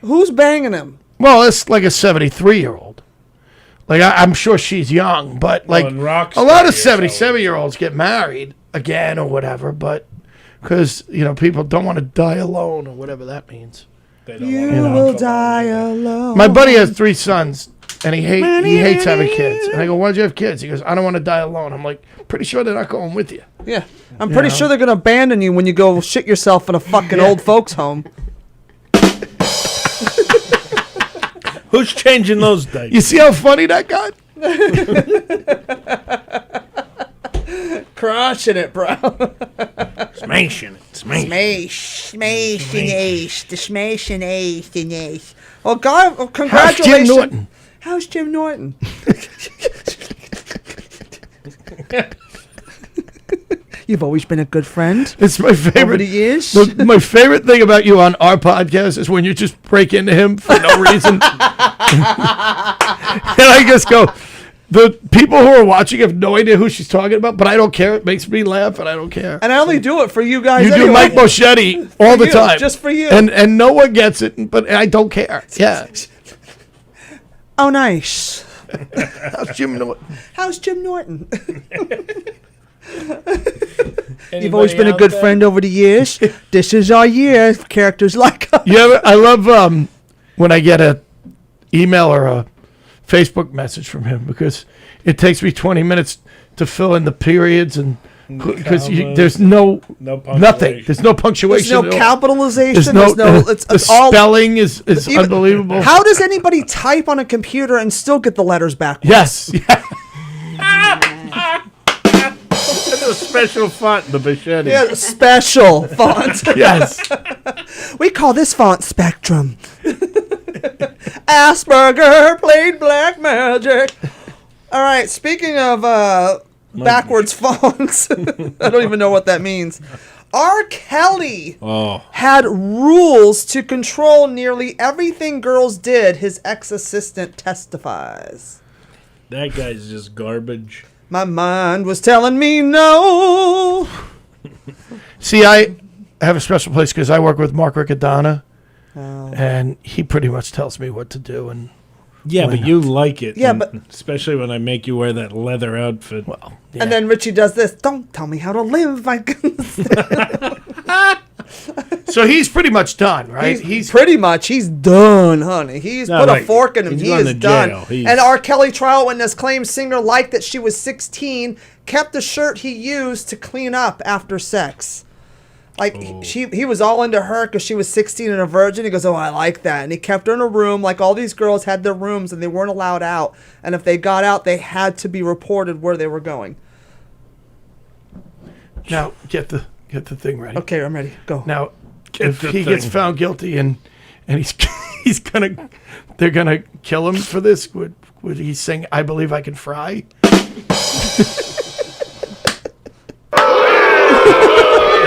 who's banging him? Well, it's like a 73-year-old. Like, I'm sure she's young, but like and rock a lot of star 77-year-olds get married again or whatever, but because, people don't want to die alone or whatever that means. They don't You wanna will come die on. alone. My buddy has 3 sons, and he hates having kids. And I go, why'd you have kids? He goes, I don't want to die alone. I'm like, pretty sure they're not going with you. Yeah, I'm pretty sure they're gonna abandon you when you go shit yourself in a fucking old folks home. Who's changing those diapers? You see how funny that got? Crushing it, bro. Smashing it. Smash and ace. The smash and ace and ace. Well, God, How's congratulations. Jim Norton? How's Jim Norton? You've always been a good friend It's my favorite. over the years. Look, my favorite thing about you on our podcast is when you just break into him for no reason. And I just go, the people who are watching have no idea who she's talking about, but I don't care. It makes me laugh, and I don't care. And I only do it for you guys You anyway. do Mike Moschetti all the you, time. just for you. And no one gets it, but I don't care. Yeah. Oh, nice. How's Jim Norton? How's Jim Norton? Anybody You've always been a out good there? friend over the years. This is our year. Characters like us. I love when I get a email or a Facebook message from him because it takes me 20 minutes to fill in the periods and because there's No nothing. There's no punctuation. There's no at all. capitalization. There's no. It's the all. spelling is even- unbelievable. How does anybody type on a computer and still get the letters backwards? Yes. That's a special font, the Bichetti. Yeah, special font. Yes. We call this font Spectrum. Asperger played black magic. All right, speaking of backwards fonts, I don't even know what that means. R. Kelly had rules to control nearly everything girls did, his ex-assistant testifies. That guy's just garbage. My mind was telling me no. See, I have a special place because I work with Mark Riccadonna, and he pretty much tells me what to do. And Yeah, but you like it. Yeah, and but- especially when I make you wear that leather outfit. well, And then Richie does this. Don't tell me how to live. so he's pretty much done, right? He's pretty much, he's done, honey. He's No, put a like, fork in him. he's He gone is to done. jail. He's- And R. Kelly trial witness claims singer liked that she was 16, kept the shirt he used to clean up after sex. Like, he was all into her because she was 16 and a virgin. He goes, oh, I like that. And he kept her in a room. Like, all these girls had their rooms and they weren't allowed out. And if they got out, they had to be reported where they were going. Now get the thing ready. Okay, I'm ready. Go. Now, Get if the he gets thing. found guilty and they're gonna kill him for this, would he sing "I Believe I Can Fry"?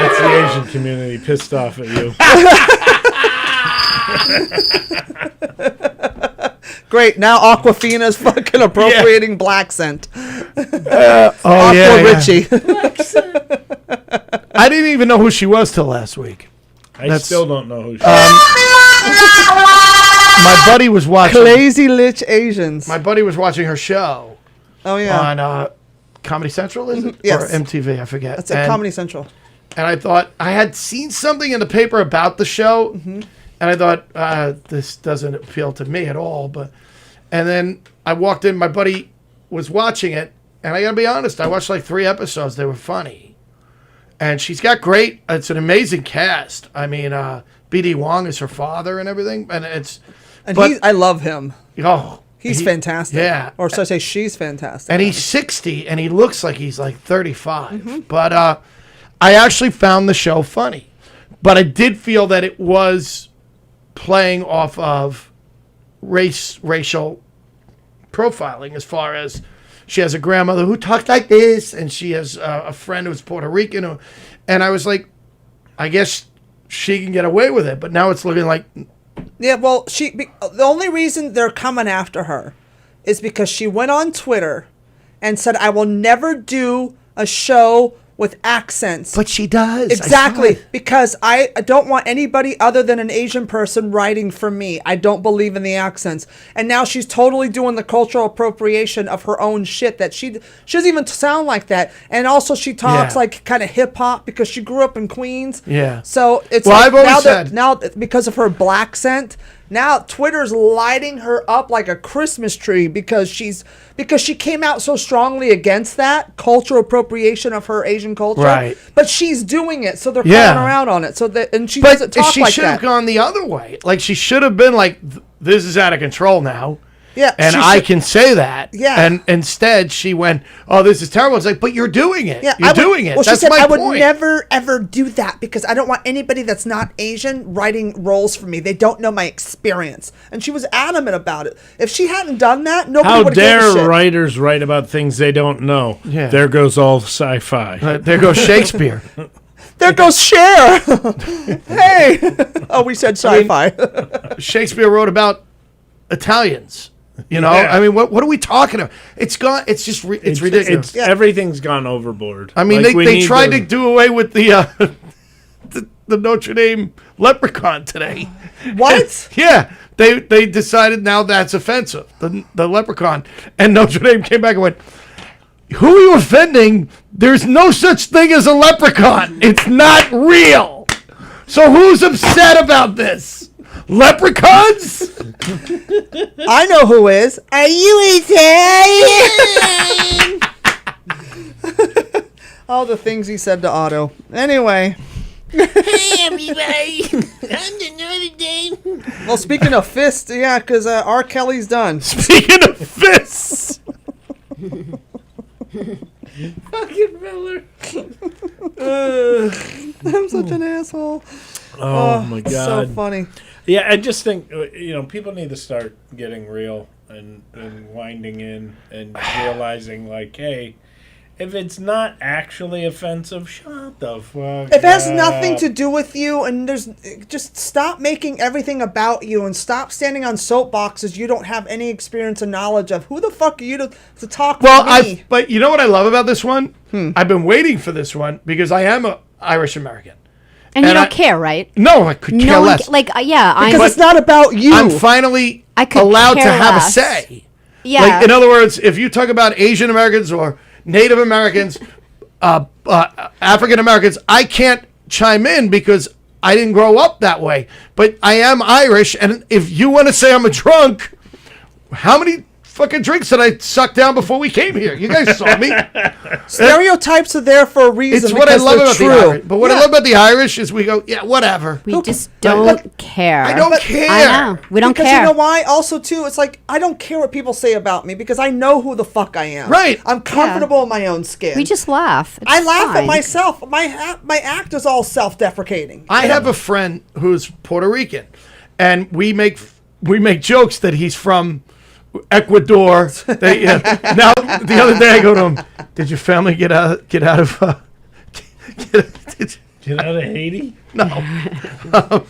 That's the Asian community pissed off at you. Great. Now Aquafina's fucking appropriating black scent. Oh Aqua yeah. Richie. I didn't even know who she was till last week. I That's- still don't know who she is. my buddy was watching. Crazy Rich Asians. My buddy was watching her show Oh yeah. on Comedy Central, is it? Yes. Or MTV, I forget. That's at Comedy Central. And I thought, I had seen something in the paper about the show, and I thought, this doesn't appeal to me at all. And then I walked in, my buddy was watching it, and I gotta be honest, I watched like 3 episodes. They were funny. And she's got it's an amazing cast. I mean, B.D. Wong is her father and everything. And I love him. Oh. He's fantastic. Yeah. Or should I say she's fantastic. And he's 60, and he looks like he's like 35. But I actually found the show funny. But I did feel that it was playing off of racial profiling, as far as she has a grandmother who talks like this, and she has a friend who's Puerto Rican. And I was like, I guess she can get away with it. But now it's looking like... Yeah, well, the only reason they're coming after her is because she went on Twitter and said, I will never do a show with accents. But she does. Exactly, because I don't want anybody other than an Asian person writing for me. I don't believe in the accents. And now she's totally doing the cultural appropriation of her own shit that she doesn't even sound like that. And also she talks like kind of hip hop because she grew up in Queens. Yeah. So it's well, like I've always said, now because of her black scent, now Twitter's lighting her up like a Christmas tree because she came out so strongly against that cultural appropriation of her Asian culture. Right. But she's doing it, so they're calling her out on it. And she doesn't talk like that. She should have gone the other way. Like, she should have been like, this is out of control now. Yeah. And I can say that. Yeah. And instead she went, oh, this is terrible. It's like, but you're doing it. Yeah, you're doing it. Well, That's she said, my I would point. never, ever do that because I don't want anybody that's not Asian writing roles for me. They don't know my experience. And she was adamant about it. If she hadn't done that, nobody How would have given a dare shit. writers write about things they don't know? Yeah. There goes all sci-fi. There goes Shakespeare. There goes Cher. Hey. Oh, we said sci-fi. Shakespeare wrote about Italians. You know, Yeah. I mean, what are we talking about? It's gone. It's just it's ridiculous. Everything's gone overboard. I mean, Like, we they need tried to do away with the the Notre Dame leprechaun today. What? Yeah, they decided now that's offensive. The leprechaun, and Notre Dame came back and went, "Who are you offending? There's no such thing as a leprechaun. It's not real. So who's upset about this? Leprechauns? I know who is. Are you Italian? All the things he said to Otto. Anyway. Hey, everybody. I'm the Notre Dame. Well, speaking of fists, yeah, because R. Kelly's done. Speaking of fists." Fucking Miller. I'm such an asshole. Oh my god. So funny. Yeah, I just think people need to start getting real and winding in and realizing, like, hey, if it's not actually offensive, shut the fuck If it has up. nothing to do with you, and just stop making everything about you, and stop standing on soapboxes you don't have any experience and knowledge of. Who the fuck are you to talk to me? But you know what I love about this one? I've been waiting for this one because I am a Irish American. And you And don't I- care, right? No, I could care No one, less. Because it's not about you. I'm finally I could allowed to care have less. a say. Yeah. Like, in other words, if you talk about Asian Americans or Native Americans, African Americans, I can't chime in because I didn't grow up that way. But I am Irish, and if you want to say I'm a drunk, how many fucking drinks did I suck down before we came here? You guys saw me. Stereotypes are there for a reason. It's what I because love they're about true. the Irish. But what I love about the Irish is we go, yeah, whatever. We just don't care. I don't care. I know. We don't Because care. you know why? Also, too, it's like, I don't care what people say about me because I know who the fuck I am. Right. I'm comfortable in my own skin. We just laugh. It's I laugh fine. at myself. My act is all self-deprecating. I have a friend who's Puerto Rican, and we make jokes that he's from Ecuador. Now the other day I go to him, did your family get out of Get out of Haiti?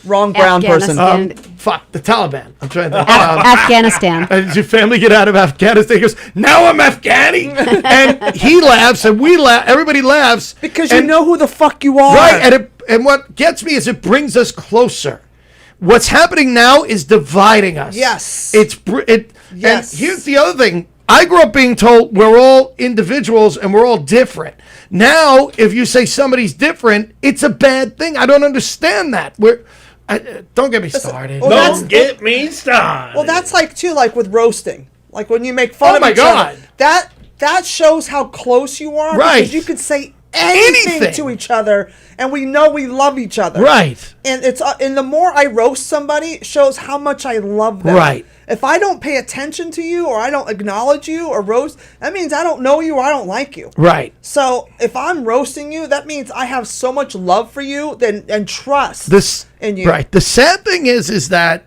Wrong brown person. Afghanistan. fuck the Taliban? I'm trying to think. Afghanistan. Did your family get out of Afghanistan? He goes, now I'm Afghani, and he laughs and we laugh. Everybody laughs Because you know who the fuck you are. right. And what gets me is it brings us closer. What's happening now is dividing us. Yes. Yes. And here's the other thing. I grew up being told we're all individuals and we're all different. Now, if you say somebody's different, it's a bad thing. I don't understand that. Don't get me started. well, Don't get me started. Well, that's like too, like with roasting. Like when you make fun of my each God. other. That shows how close you are. Right. Because you could say anything to each other, and we know we love each other. Right. And and the more I roast somebody, it shows how much I love them. Right. If I don't pay attention to you, or I don't acknowledge you, or roast, that means I don't know you or I don't like you. Right. So if I'm roasting you, that means I have so much love for you and trust in you. Right. The sad thing is that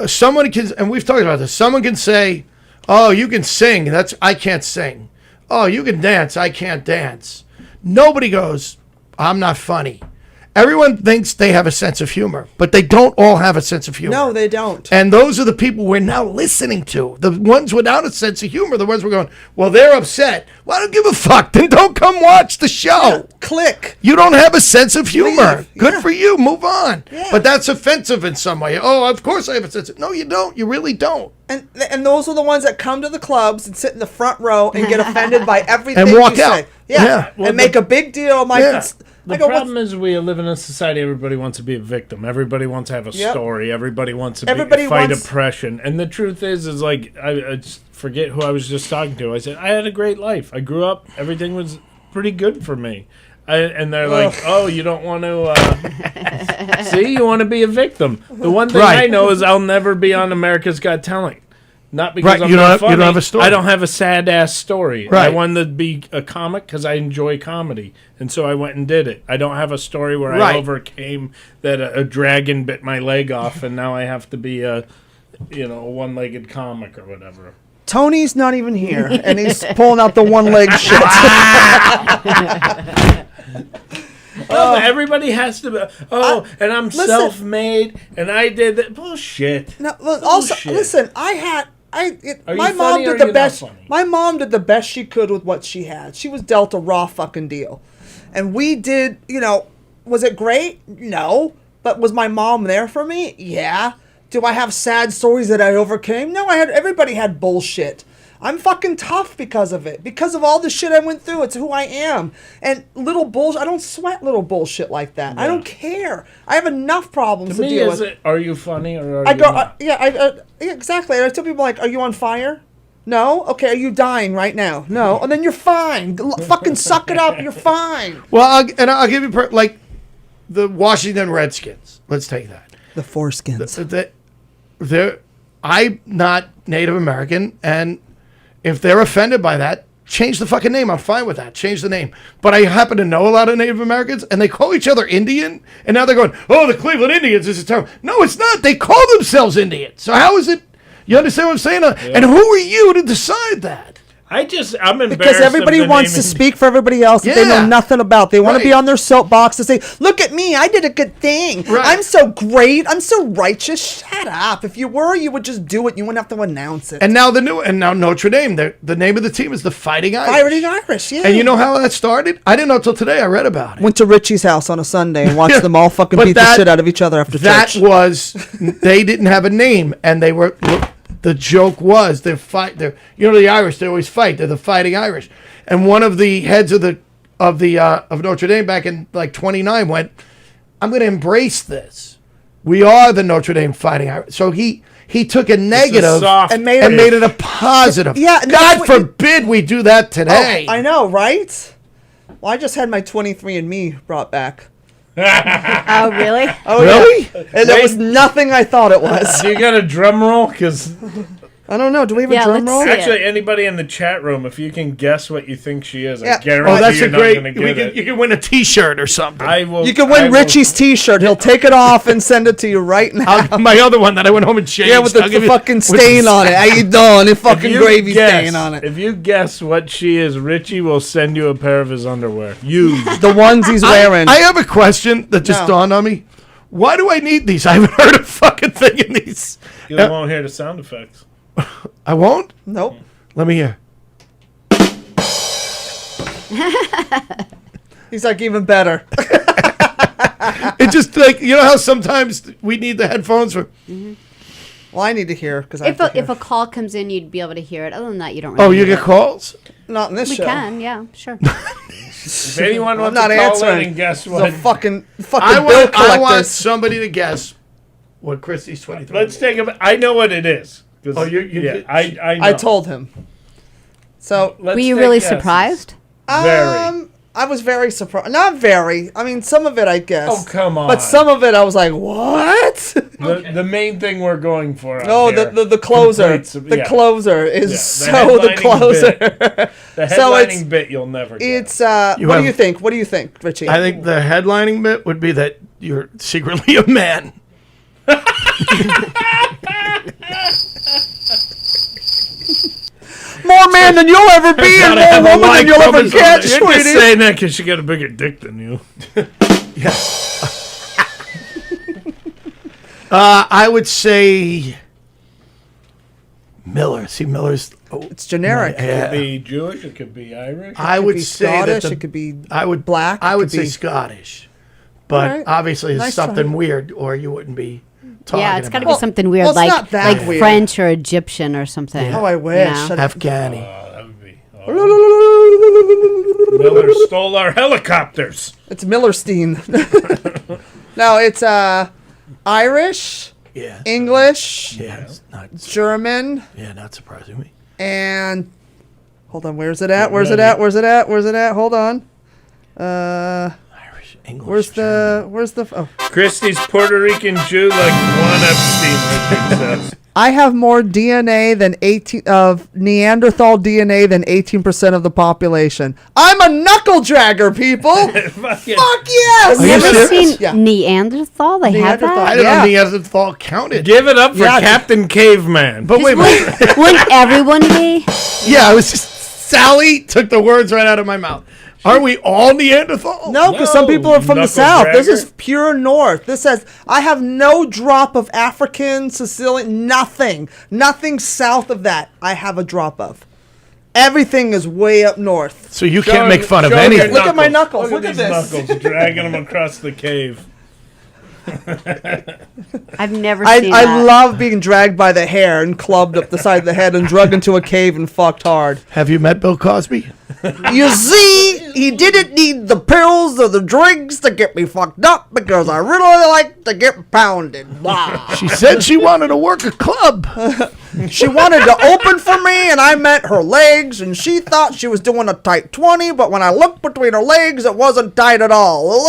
someone can, and we've talked about this, someone can say, oh, you can sing. I can't sing. Oh, you can dance. I can't dance. Nobody goes, I'm not funny. Everyone thinks they have a sense of humor, but they don't all have a sense of humor. No, they don't. And those are the people we're now listening to. The ones without a sense of humor, the ones we're going, well, they're upset. Well, I don't give a fuck. Then don't come watch the show. Yeah, click. You don't have a sense of humor. Leave. Good Yeah. for you. Move on. Yeah. But that's offensive in some way. Oh, of course I have a sense of... No, you don't. You really don't. And those are the ones that come to the clubs and sit in the front row and get offended by everything And walk you out. say. Yeah. Yeah. Well, And make a big deal. The problem is we live in a society, everybody wants to be a victim. Everybody wants to have a story. Everybody wants to fight oppression. And the truth is like, I just forget who I was just talking to. I said, I had a great life. I grew up. Everything was pretty good for me. And they're like, oh, you don't want to... see, you want to be a victim. The one thing I know is I'll never be on America's Got Talent. Not because I'm not funny. You don't have a story. I don't have a sad-ass story. Right. I wanted to be a comic because I enjoy comedy. And so I went and did it. I don't have a story where I overcame that a dragon bit my leg off and now I have to be a one-legged comic or whatever. Tony's not even here, and he's pulling out the one-leg shit. No, everybody has to be. And I'm self-made, and I did that. Bullshit. No, also, listen, my mom did the best. My mom did the best she could with what she had. She was dealt a raw fucking deal, and we did. Was it great? No, but was my mom there for me? Yeah. Do I have sad stories that I overcame? No, everybody had bullshit. I'm fucking tough because of it. Because of all the shit I went through. It's who I am. And little bullshit, I don't sweat little bullshit like that. Yeah. I don't care. I have enough problems to deal with. Are you funny or are you not? Yeah, exactly. And I tell people, like, are you on fire? No? Okay, are you dying right now? No. And then you're fine. Fucking suck it up. You're fine. Well, I'll give you, like, the Washington Redskins. Let's take that. The foreskins. I'm not Native American, and if they're offended by that, change the fucking name. I'm fine with that. Change the name. But I happen to know a lot of Native Americans, and they call each other Indian, and now they're going, oh, the Cleveland Indians is a term. No, it's not. They call themselves Indian. So how is it? You understand what I'm saying? Yeah. And who are you to decide that? I'm embarrassed. Because everybody wants to speak for everybody else that they know nothing about. They want to be on their soapbox to say, look at me, I did a good thing. Right. I'm so great. I'm so righteous. Shut up. If you were, you would just do it. You wouldn't have to announce it. And now Notre Dame, the name of the team is the Fighting Irish. Fighting Irish, yeah. And you know how that started? I didn't know until today. I read about it. Went to Richie's house on a Sunday and watched them all fucking beat the shit out of each other after church. They didn't have a name, and they were... The joke was the Irish, they always fight. They're the Fighting Irish. And one of the heads of Notre Dame back in like 29 went, I'm going to embrace this. We are the Notre Dame Fighting Irish. So he took a negative and made it a positive. Yeah, God forbid we do that today. Oh, I know, right? Well, I just had my 23andMe brought back. Oh, really? Oh, really? Yeah. And it was nothing I thought it was. You got a drum roll? Because I don't know. Do we have a drum roll? Actually, anybody in the chat room, if you can guess what you think she is, I guarantee that's you're a great. not going to get it. You can win a T-shirt or something. You can win Richie's T-shirt. He'll take it off and send it to you right now. My other one that I went home and changed. Yeah, with the fucking stain on it. How you doing? The fucking gravy stain on it. If you guess what she is, Richie will send you a pair of his underwear. The ones he's wearing. I have a question that just dawned on me. Why do I need these? I haven't heard a fucking thing in these. You won't hear the sound effects. I won't? Nope. Let me hear. He's like, even better. It just like you know how sometimes we need the headphones for. Well, I need to hear because If a call comes in, you'd be able to hear it. Other than that, you don't really Oh, you need get it. calls? not in this We show. can, yeah, sure. If anyone I'm wants not to call answering. in and guess The what, fucking I bill want collectors. somebody to guess what Christy's 23. let's take a. I know what it is. 'Cause- Oh, you yeah, did- I know. I told him. So Let's Were you take really guesses. surprised? Very. I was very surprised. Not very. I mean, some of it I guess. Oh, come on. But some of it I was like, what? The main thing we're going for. out No, here the closer. completes- The yeah. closer is Yeah, so the headlining closer. The So headlining bit you'll never get. It's what You do have- you think? What do you think, Richie? I think the headlining bit would be that you're secretly a man. more man than you'll ever be, and have a more woman like than you'll ever chromosome. get, You're sweetie. just saying that because she got a bigger dick than you. I would say Miller. See, Miller's. Oh, It's generic. It yeah. could be Jewish. It could be Irish. I It would could be say that Scottish. the, It could be I would black. I it would could say be- Scottish, but Alright. obviously it's Nice something try. weird, or you wouldn't be talking. Yeah, it's got to about be something weird, well, it's not that like weird. French or Egyptian or something. Oh, I wish. You know? Afghani. That would be. Oh, Miller stole our helicopters. It's Millerstein. No, it's Irish, Yeah. English, Yeah. It's not, German, not surprising me. and hold on. Where's it at? Where's it at? Where's it at? Where's it at? Hold on. Irish, English. Where's the? Oh, Christy's Puerto Rican Jew like Juan Epstein, Richard says. I have more DNA than 18 of Neanderthal DNA than 18% of the population. I'm a knuckle dragger, people. Fuck yes. Are you Never serious? seen Yeah. Neanderthal? They have Neanderthal. I that? didn't Yeah. know Neanderthal counted. Give it up for Yeah. Captain Caveman. But wait, wait. Wouldn't everyone be? Yeah, I was just Sally took the words right out of my mouth. Aren't we all Neanderthal? No, because some No, people are from the knuckle south. This dragger. is pure north. This says I have no drop of African, Sicilian, nothing. Nothing south of that I have a drop of. Everything is way up north. So you Show can't him- make fun of show him your anything. Look at my knuckles. Look Look at at these this. knuckles, dragging them across the cave. I've never seen I that. love being dragged by the hair and clubbed up the side of the head and drugged into a cave and fucked hard. Have you met Bill Cosby? You see, he didn't need the pills or the drinks to get me fucked up because I really like to get pounded. Blah. She said she wanted to work a club. She wanted to open for me, and I met her legs, and she thought she was doing a tight 20, but when I looked between her legs, it wasn't tight at all.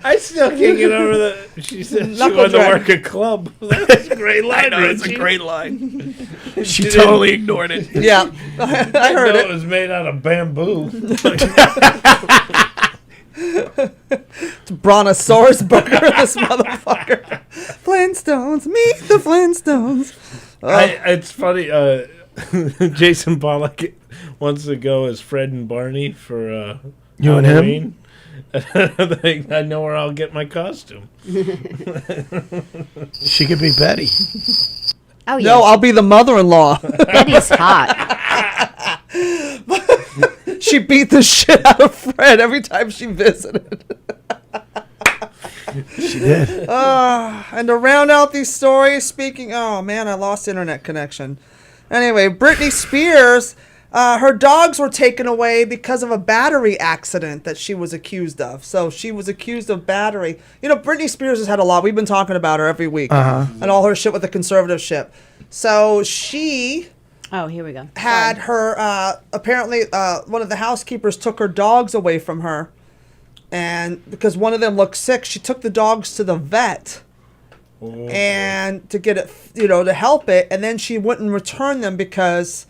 I still can't get over that. She said she Knuckle wanted to drag. work a club. That's a great line. It's a Richie. great line. She totally ignored it. Yeah, I heard No, it it. was made out of bamboo. Brontosaurus burger, this motherfucker. Flintstones, meet the Flintstones. It's funny. Jason Pollock wants to go as Fred and Barney for You and him? Halloween. I know where I'll get my costume. She could be Betty. Oh, yeah. No, I'll be the mother-in-law. Betty's hot. She beat the shit out of Fred every time she visited. She did. And to round out these stories, oh man, I lost internet connection. Anyway, Britney Spears, her dogs were taken away because of a battery accident that she was accused of. So she was accused of battery. You know, Britney Spears has had a lot. We've been talking about her every week. And all her shit with the conservative shit. So she Oh, here we go. had her, apparently one of the housekeepers took her dogs away from her. And because one of them looked sick, she took the dogs to the vet. And to get it, to help it. And then she wouldn't return them because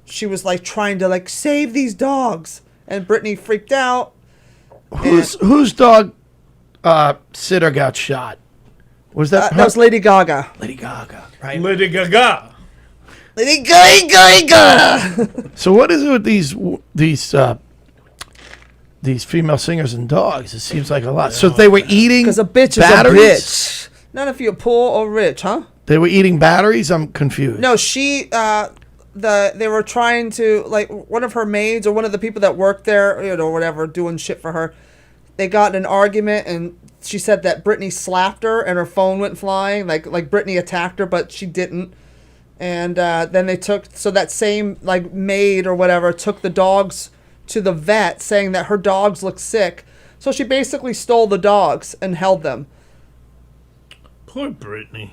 she was like trying to like save these dogs. And Brittany freaked out. Whose dog sitter got shot? Was that That was Lady Gaga. Lady Gaga, right? Lady Gaga. Lady Gaga. So what is it with these female singers and dogs? It seems like a lot. So they were eating Because a bitch batteries? is a bitch. None if you're poor or rich, huh? They were eating batteries? I'm confused. No, she, they were trying to, like, one of her maids or one of the people that worked there, you know, whatever, doing shit for her, they got in an argument, and she said that Britney slapped her and her phone went flying, like Britney attacked her, but she didn't. And then they took, so that same, like, maid or whatever took the dogs to the vet saying that her dogs look sick. So she basically stole the dogs and held them. Poor Britney.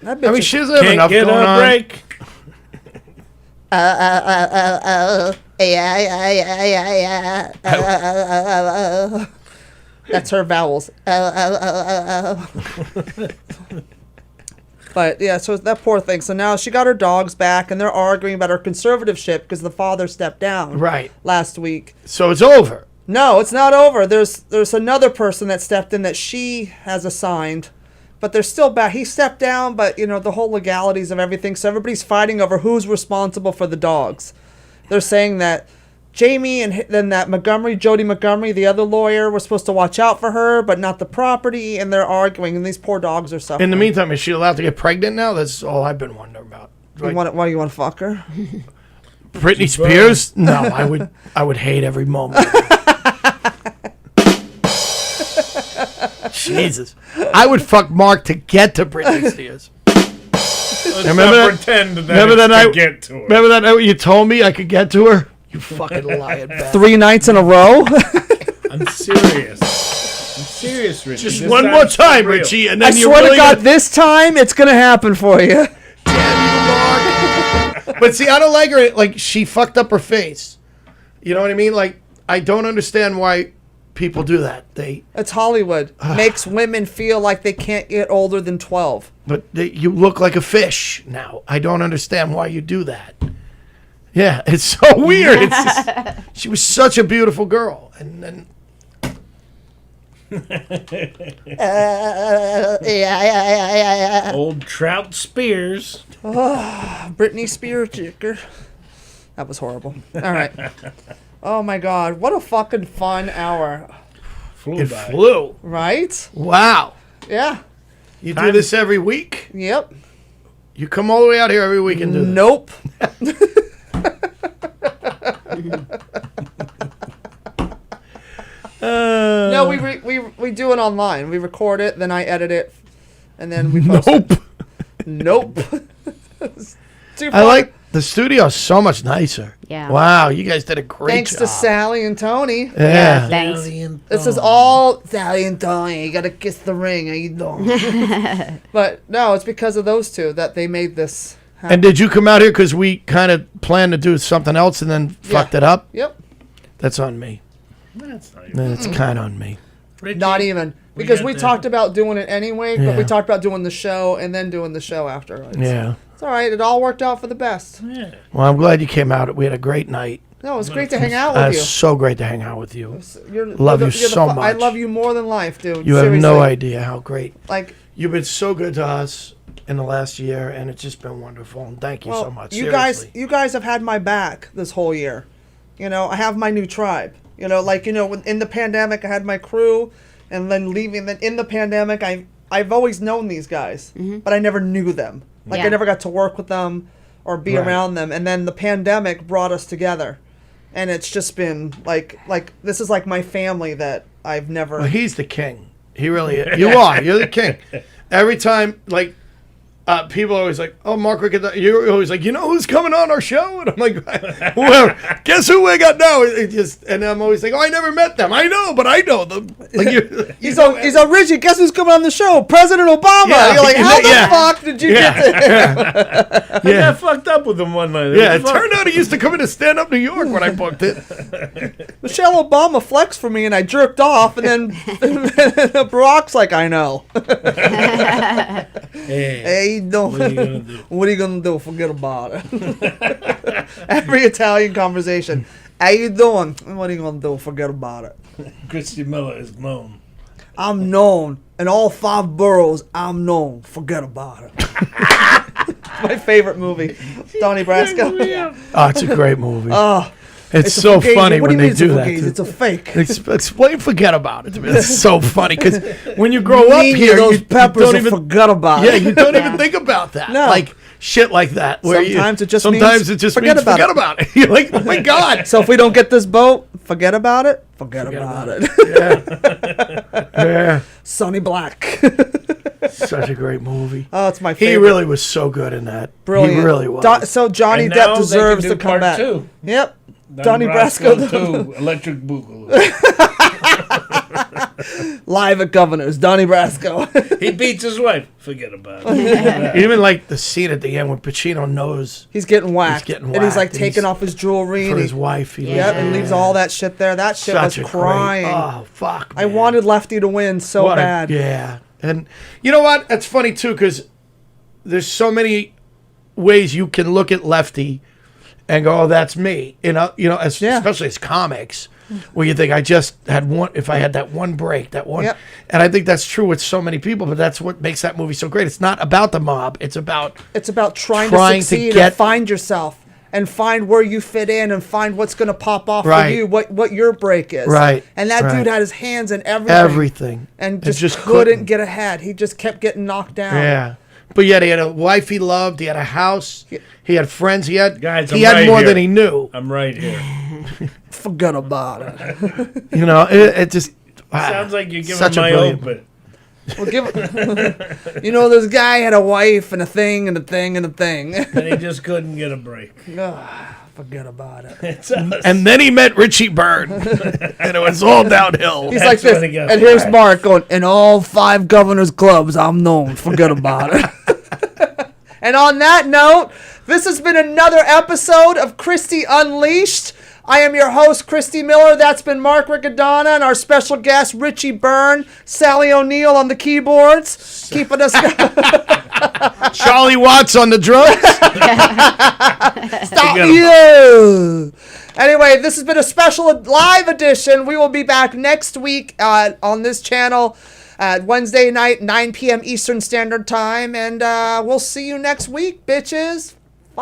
I mean, she doesn't have Can't enough get going a on. break. That's her vowels. But yeah, so that poor thing. So now she got her dogs back, and they're arguing about her conservatorship because the father stepped down Right. last week. So it's over. No, it's not over. There's another person that stepped in that she has assigned, but they're still back. He stepped down, but you know the whole legalities of everything. So everybody's fighting over who's responsible for the dogs. They're saying that Jamie and then that Jody Montgomery, the other lawyer, was supposed to watch out for her, but not the property, and they're arguing, and these poor dogs are suffering. In the meantime, is she allowed to get pregnant now? That's all I've been wondering about. Why you want to fuck her? Britney Spears? No, I would hate every moment. Jesus. I would fuck Mark to get to Britney Spears. Remember that? Pretend that Remember it's that to night? get to her. Remember that night when you told me I could get to her? You fucking lying bastard. 3 nights in a row? I'm serious. I'm serious, Richie. Just This one more time's for time, real. Richie, and I then you swear really to God, gonna- this time it's gonna happen for you. But see, I don't like her. Like, she fucked up her face. You know what I mean? Like, I don't understand why people do that. It's Hollywood. Makes women feel like they can't get older than 12. You look like a fish now. I don't understand why you do that. Yeah, it's so weird. It's just, she was such a beautiful girl, and then Old Trout Spears. Britney Spears. That was horrible. All right. Oh my God. What a fucking fun hour. it flew. Right? Wow. Yeah. You do this every week? Yep. You come all the way out here every week and do this? Nope. No, we do it online. We record it, then I edit it, and then we post it. Nope. Too I fun. like the studio so much nicer. Yeah. Wow, you guys did a great Thanks job. to Sally and Tony. Yeah. Thanks. This is all Sally and Tony. You gotta kiss the ring. How you doing? But no, it's because of those two that they made this happen. And did you come out here because we kind of planned to do something else and then fucked it up? Yep. That's on me. That's not even. That's kind of on me. Richie, Not even. Because got we that. talked about doing it anyway, but we Yeah. talked about doing the show and then doing the show afterwards. Yeah. It's all right. It all worked out for the best. Yeah. Well, I'm glad you came out. We had a great night. No, it was great to hang out It's with you. so great to hang out with you. Love you so much. I love you more than life, dude. You have Seriously. no idea how great. Like, You've been so good to us in the last year, and it's just been wonderful. And thank you well, so much. you Seriously. guys have had my back this whole year. You know, I have my new tribe. You know, like, you know, in the pandemic, I had my crew, and then leaving. Then in the pandemic, I've always known these guys, but I never knew them. Like, Yeah. I never got to work with them or be Right. around them. And then the pandemic brought us together, and it's just been like this is like my family that I've never. Well, he's the king. He really is. You are. You're the king. Every time, like, people are always like, "Oh, Mark Riccadonna." You're always like, "You know who's coming on our show?" And I'm like, "Whoever." Guess who we got now? It just, and I'm always like, "Oh, I never met them. I know, but I know them." Like He's a Richie. Guess who's coming on the show? President Obama. Yeah. You're like, how the Yeah. fuck did you get to him? I got fucked up with him one night. Yeah, it turned out he used to come into Stand Up New York when I booked it. Michelle Obama flexed for me, and I jerked off, and then Barack's like, I know. Hey, Hey, don't. what are you gonna do? What are you gonna do? Forget about it. Every Italian conversation. How you doing? What are you gonna do? Forget about it. Christy Miller is known. I'm known in all 5 boroughs. I'm known. Forget about it. My favorite movie, Donnie Brasco. Oh, it's a great movie. Oh, it's a so fugazi. funny What when do you they mean do it's a that. fugazi? It's a fake. Explain, forget about it to me. It's so funny because when you grow up Me, here, those you peppers don't will even forget about Yeah, it. you don't even think about that. No. Like, shit like that. Where Sometimes it just sometimes means it just forget means about forget it. about it. You're like, oh my god. So if we don't get this boat, forget about it. Forget about it. Yeah, Sonny Black. such a great movie. Oh, it's my He favorite. really was so good in that. Brilliant. He really was. So Johnny And Depp now they deserves can to do come part back. 2. Yep. Donnie Brasco. 2, Electric Boogaloo. Live at Governor's. Donnie Brasco. He beats his wife. Forget about it. Even like the scene at the end when Pacino knows He's getting whacked. getting And he's like whacked, and taking he's- off his jewelry. for And his he, wife. He yep, and leaves all that shit there. That shit such was a crying. great. Oh fuck! I man. wanted Lefty to win so What a- bad. yeah, and you know what? That's funny too because there's so many ways you can look at Lefty and go, "Oh, that's me." Especially as comics, where you think I just had one. If I had that one break, that one, Yep. and I think that's true with so many people. But that's what makes that movie so great. It's not about the mob. It's about It's about trying Trying to to succeed get- and find yourself and find where you fit in and find what's going to pop off for Right. you, what your break is. Right, And that right. dude had his hands in everything. everything, And It just couldn't get ahead. He just kept getting knocked down. Yeah. But yet he had a wife he loved. He had a house. He had friends. He had Guys, he I'm had right more here. than he knew. I'm right here. Forget about it. You know, it just Sounds like you're giving such a my brilliant- open. Well, this guy had a wife and a thing and a thing and a thing. And he just couldn't get a break. Forget about it. It's us. And then he met Richie Byrne, and it was all downhill. He's That's like this. when he got And here's fired. Mark going, in all 5 governors' clubs, I'm known. Forget about it. And on that note, this has been another episode of Christy Unleashed. I am your host, Christy Miller. That's been Mark Riccadonna and our special guest, Richie Byrne, Sally O'Neill on the keyboards, keeping us Charlie Watts on the drums. Stop you! Anyway, this has been a special live edition. We will be back next week on this channel at Wednesday night, 9 p.m. Eastern Standard Time. And we'll see you next week, bitches.